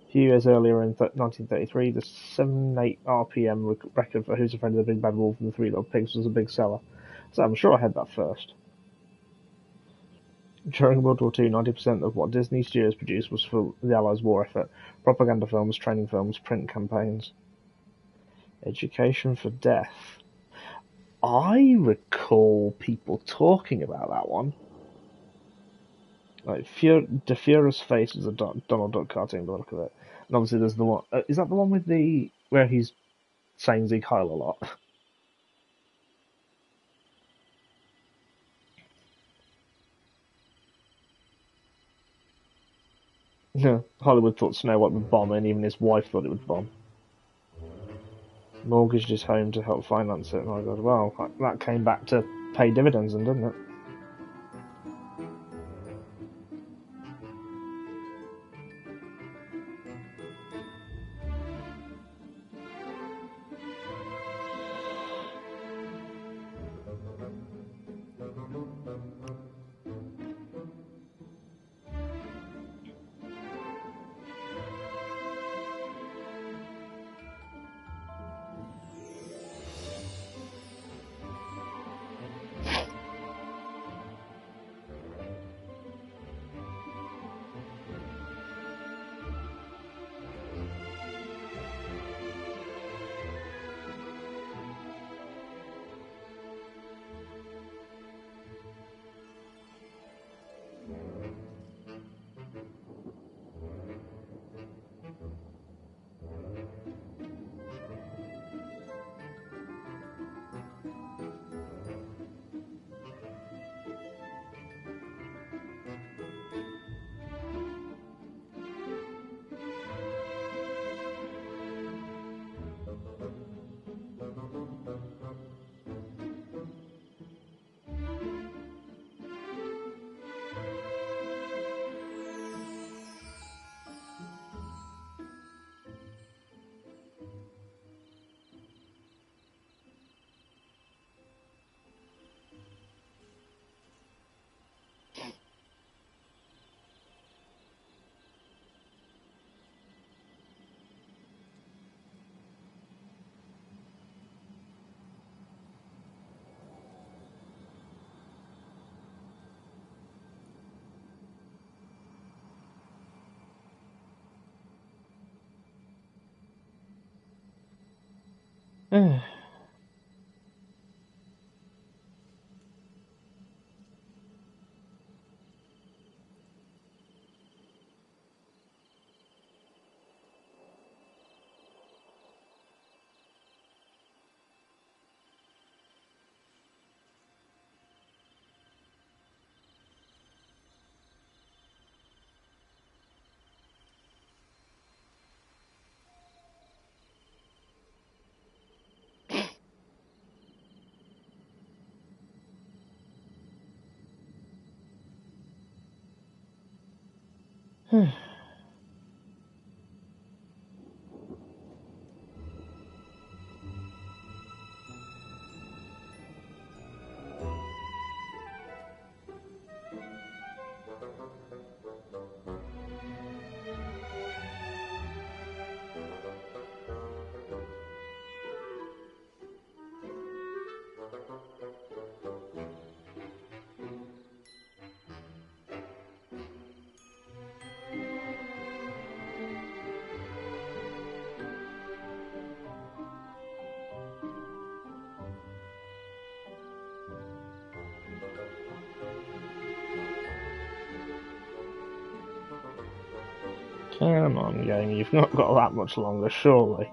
A few years earlier, in 1933, the 7/8 RPM record for Who's Afraid of the Big Bad Wolf and the Three Little Pigs was a big seller. So I'm sure I had that first. During World War II, 90% of what Disney Studios produced was for the Allies' war effort. Propaganda films, training films, print campaigns. Education for Death. I recall people talking about that one. Like, De Furious Face is a Donald Duck cartoon by the look of it. And obviously there's the one... is that the one with the... where he's saying Zeke Heil a lot? Yeah, Hollywood thought Snow White would bomb, and even his wife thought it would bomb. Mortgaged his home to help finance it. My God, well, that came back to pay dividends, then, didn't it? Come on, game, you've not got that much longer, surely.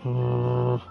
Come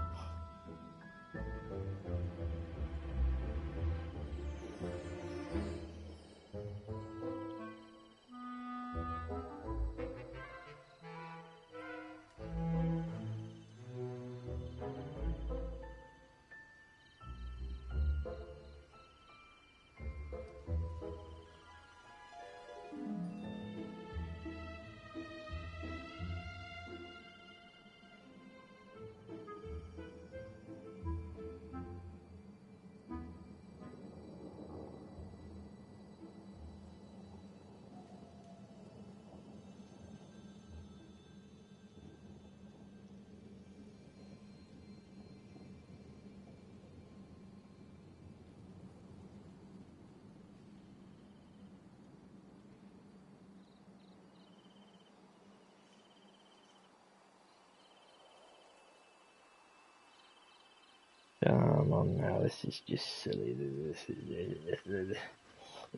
on now, this is just silly.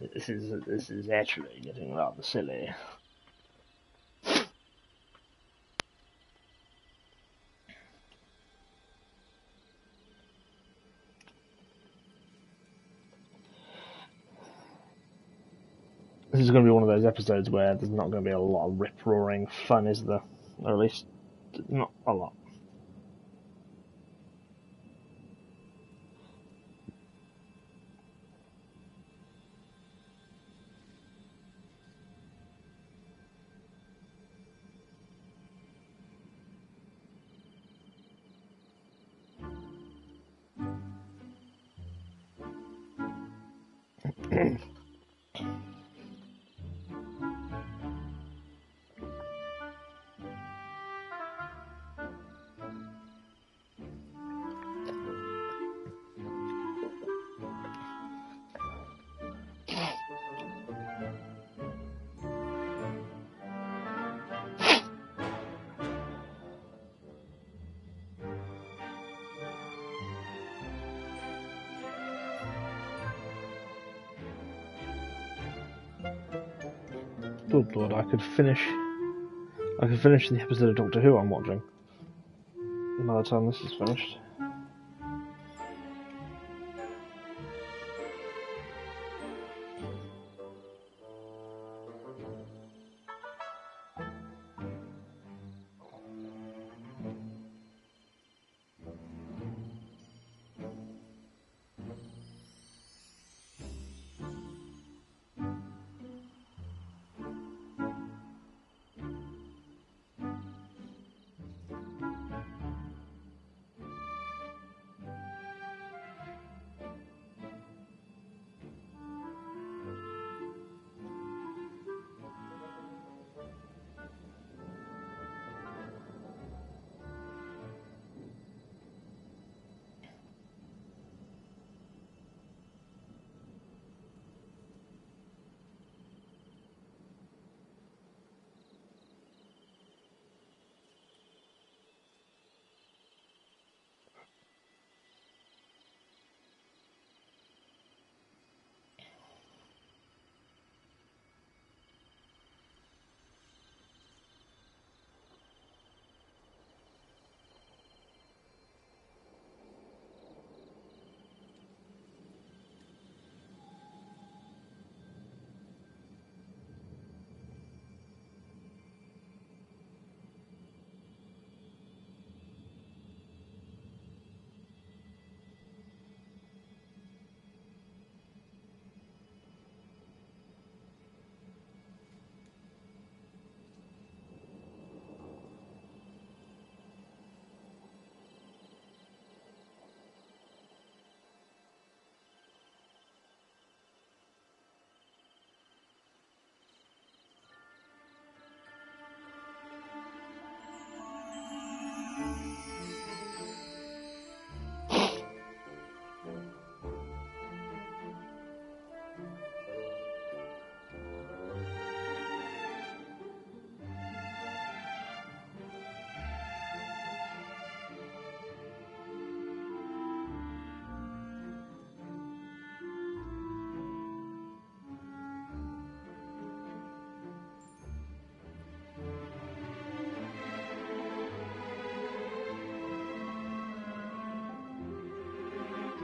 This is actually getting rather silly. This is going to be one of those episodes where there's not going to be a lot of rip-roaring fun, is there? Or at least, not a lot. Good lord, I could finish the episode of Doctor Who I'm watching by the time this is finished.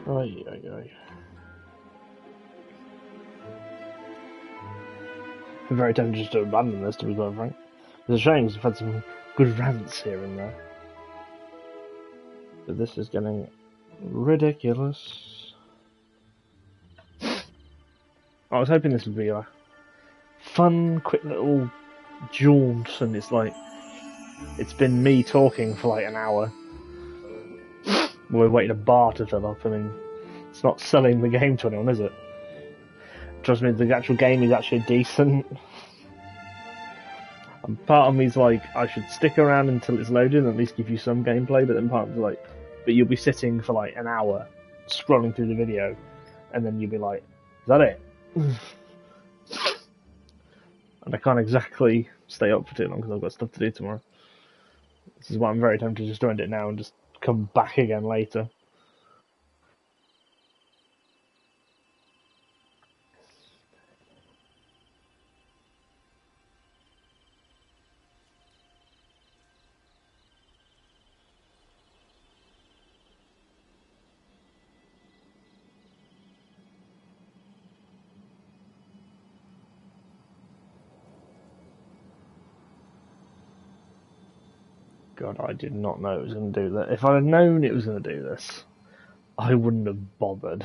Right, right. I'm very tempted just to abandon this, to be quite frank. It's a shame because I've had some good rants here and there. But this is getting ridiculous. I was hoping this would be a fun, quick little jaunt, and it's been me talking for like an hour. We're waiting a bar to fill up. I mean, it's not selling the game to anyone, is it? Trust me, the actual game is actually decent. And part of me's like, I should stick around until it's loaded and at least give you some gameplay, but then part of me's like, but you'll be sitting for like an hour scrolling through the video, and then you'll be like, is that it? And I can't exactly stay up for too long because I've got stuff to do tomorrow. This is why I'm very tempted to just end it now and just come back again later. God, I did not know it was going to do that. If I had known it was going to do this, I wouldn't have bothered.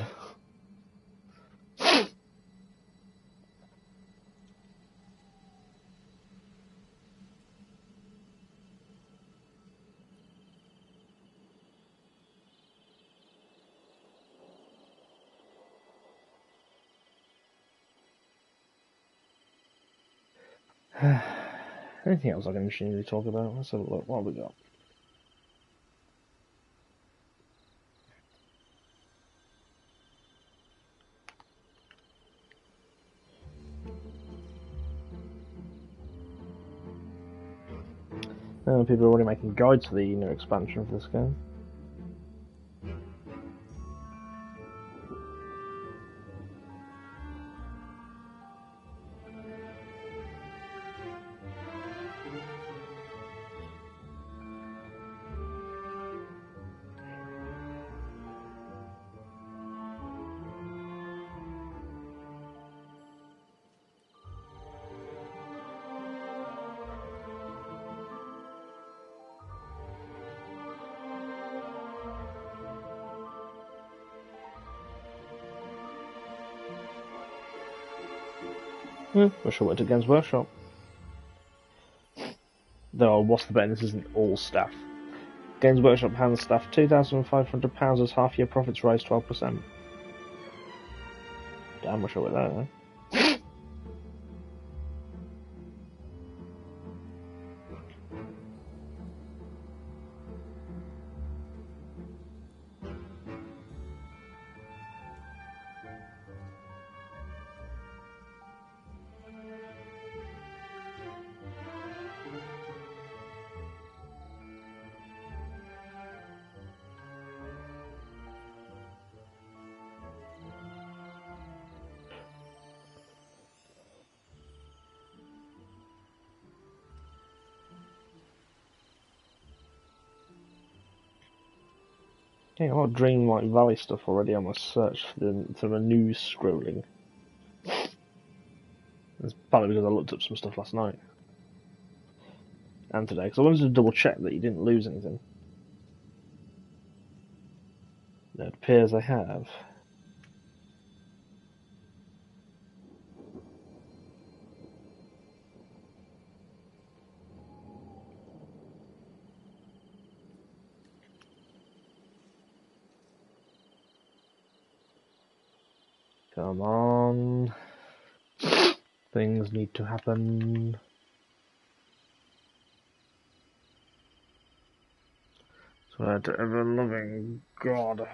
Anything else I can interestingly talk about? Let's have a look. What have we got? People are already making guides for the new expansion for this game. Wish I went to Games Workshop. Though, what's the bet this isn't all staff? Games Workshop hands staff £2,500 as half-year profits rise 12%. Damn, wish I went there, though. Yeah, a lot of Dreamlight Valley stuff already on my search for the news scrolling. It's partly because I looked up some stuff last night. And today, because I wanted to double check that you didn't lose anything. It appears I have. Come on. Things need to happen. Swear to ever loving God.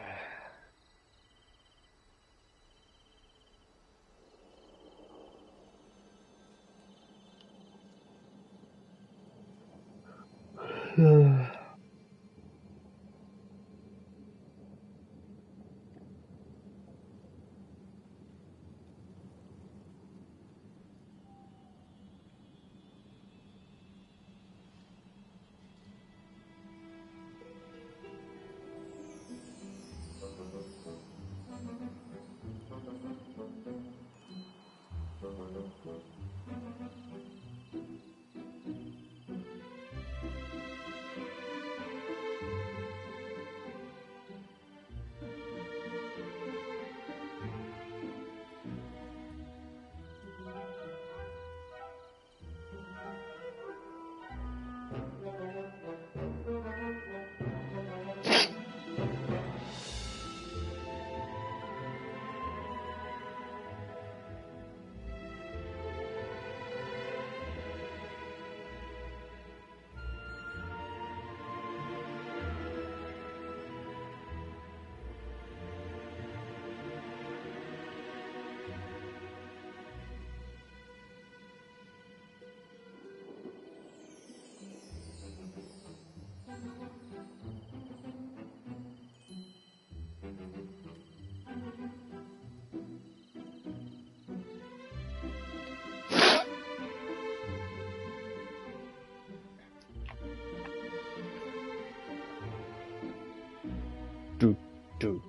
do.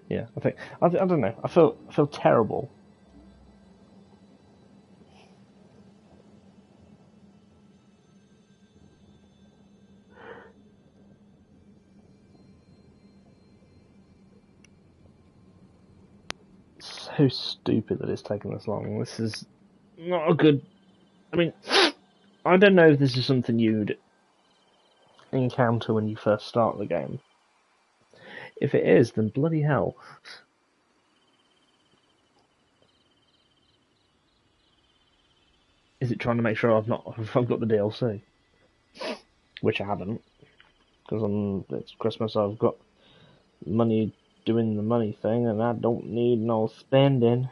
Yeah, I don't know. I feel terrible. So stupid that it's taken this long. This is not a good. I mean, I don't know if this is something you'd encounter when you first start the game. If it is, then bloody hell. Is it trying to make sure I've got the DLC? Which I haven't, because it's Christmas. I've got money doing the money thing, and I don't need no spending.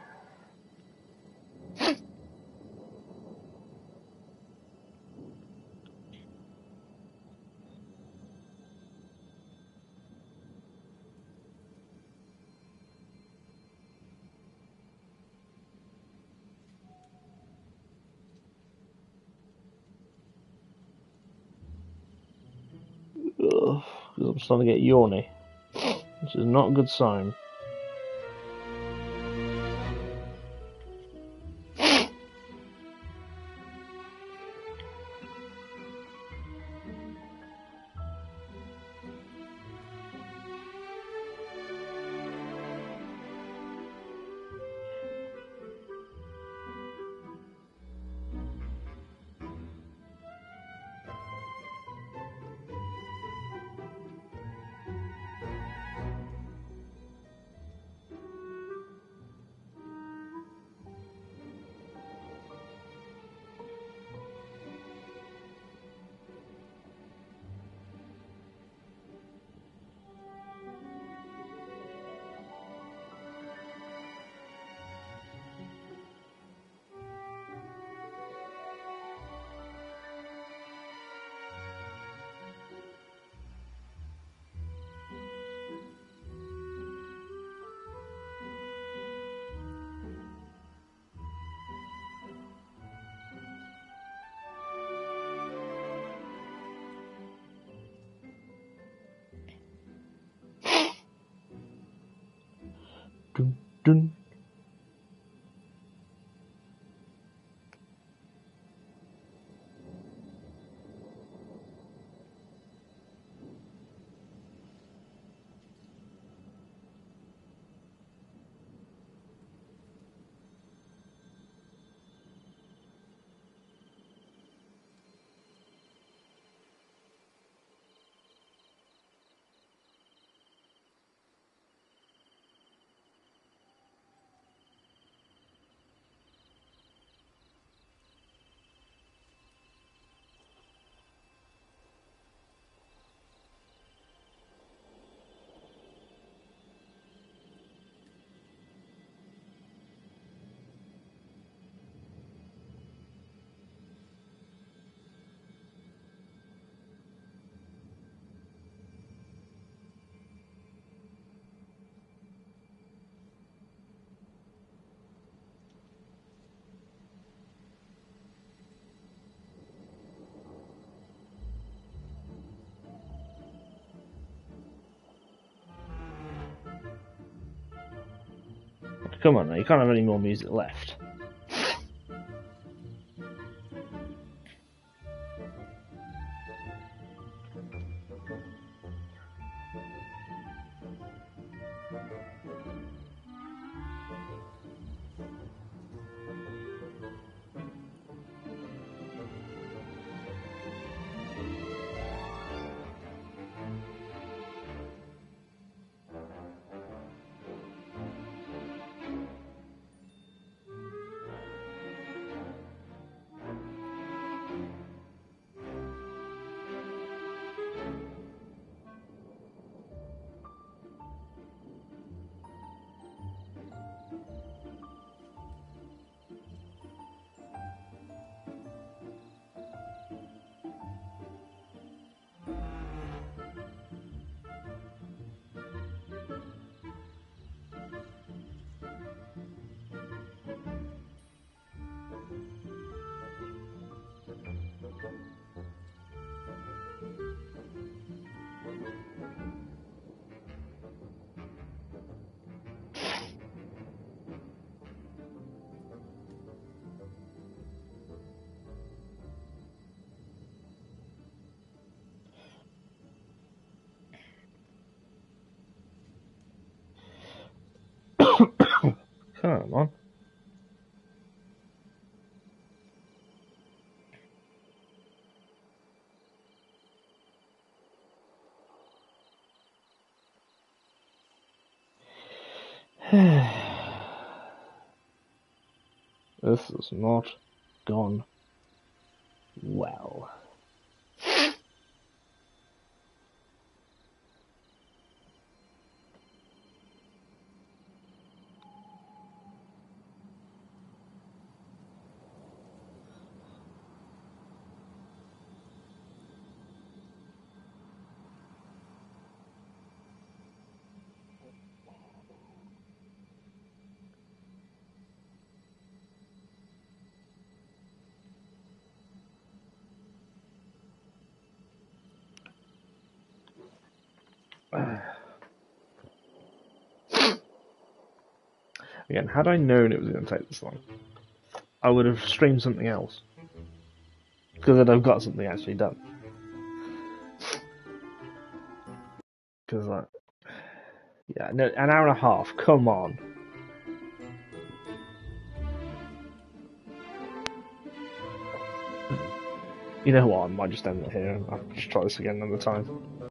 Ugh, I'm starting to get yawny, which is not a good sign. Dun, dun. Come on now, you can't have any more music left. This has not gone well. Again, had I known it was going to take this long, I would have streamed something else. Because then I've got something actually done. Because, like, yeah, no, an hour and a half, come on. You know what, I might just end it here and I'll just try this again another time.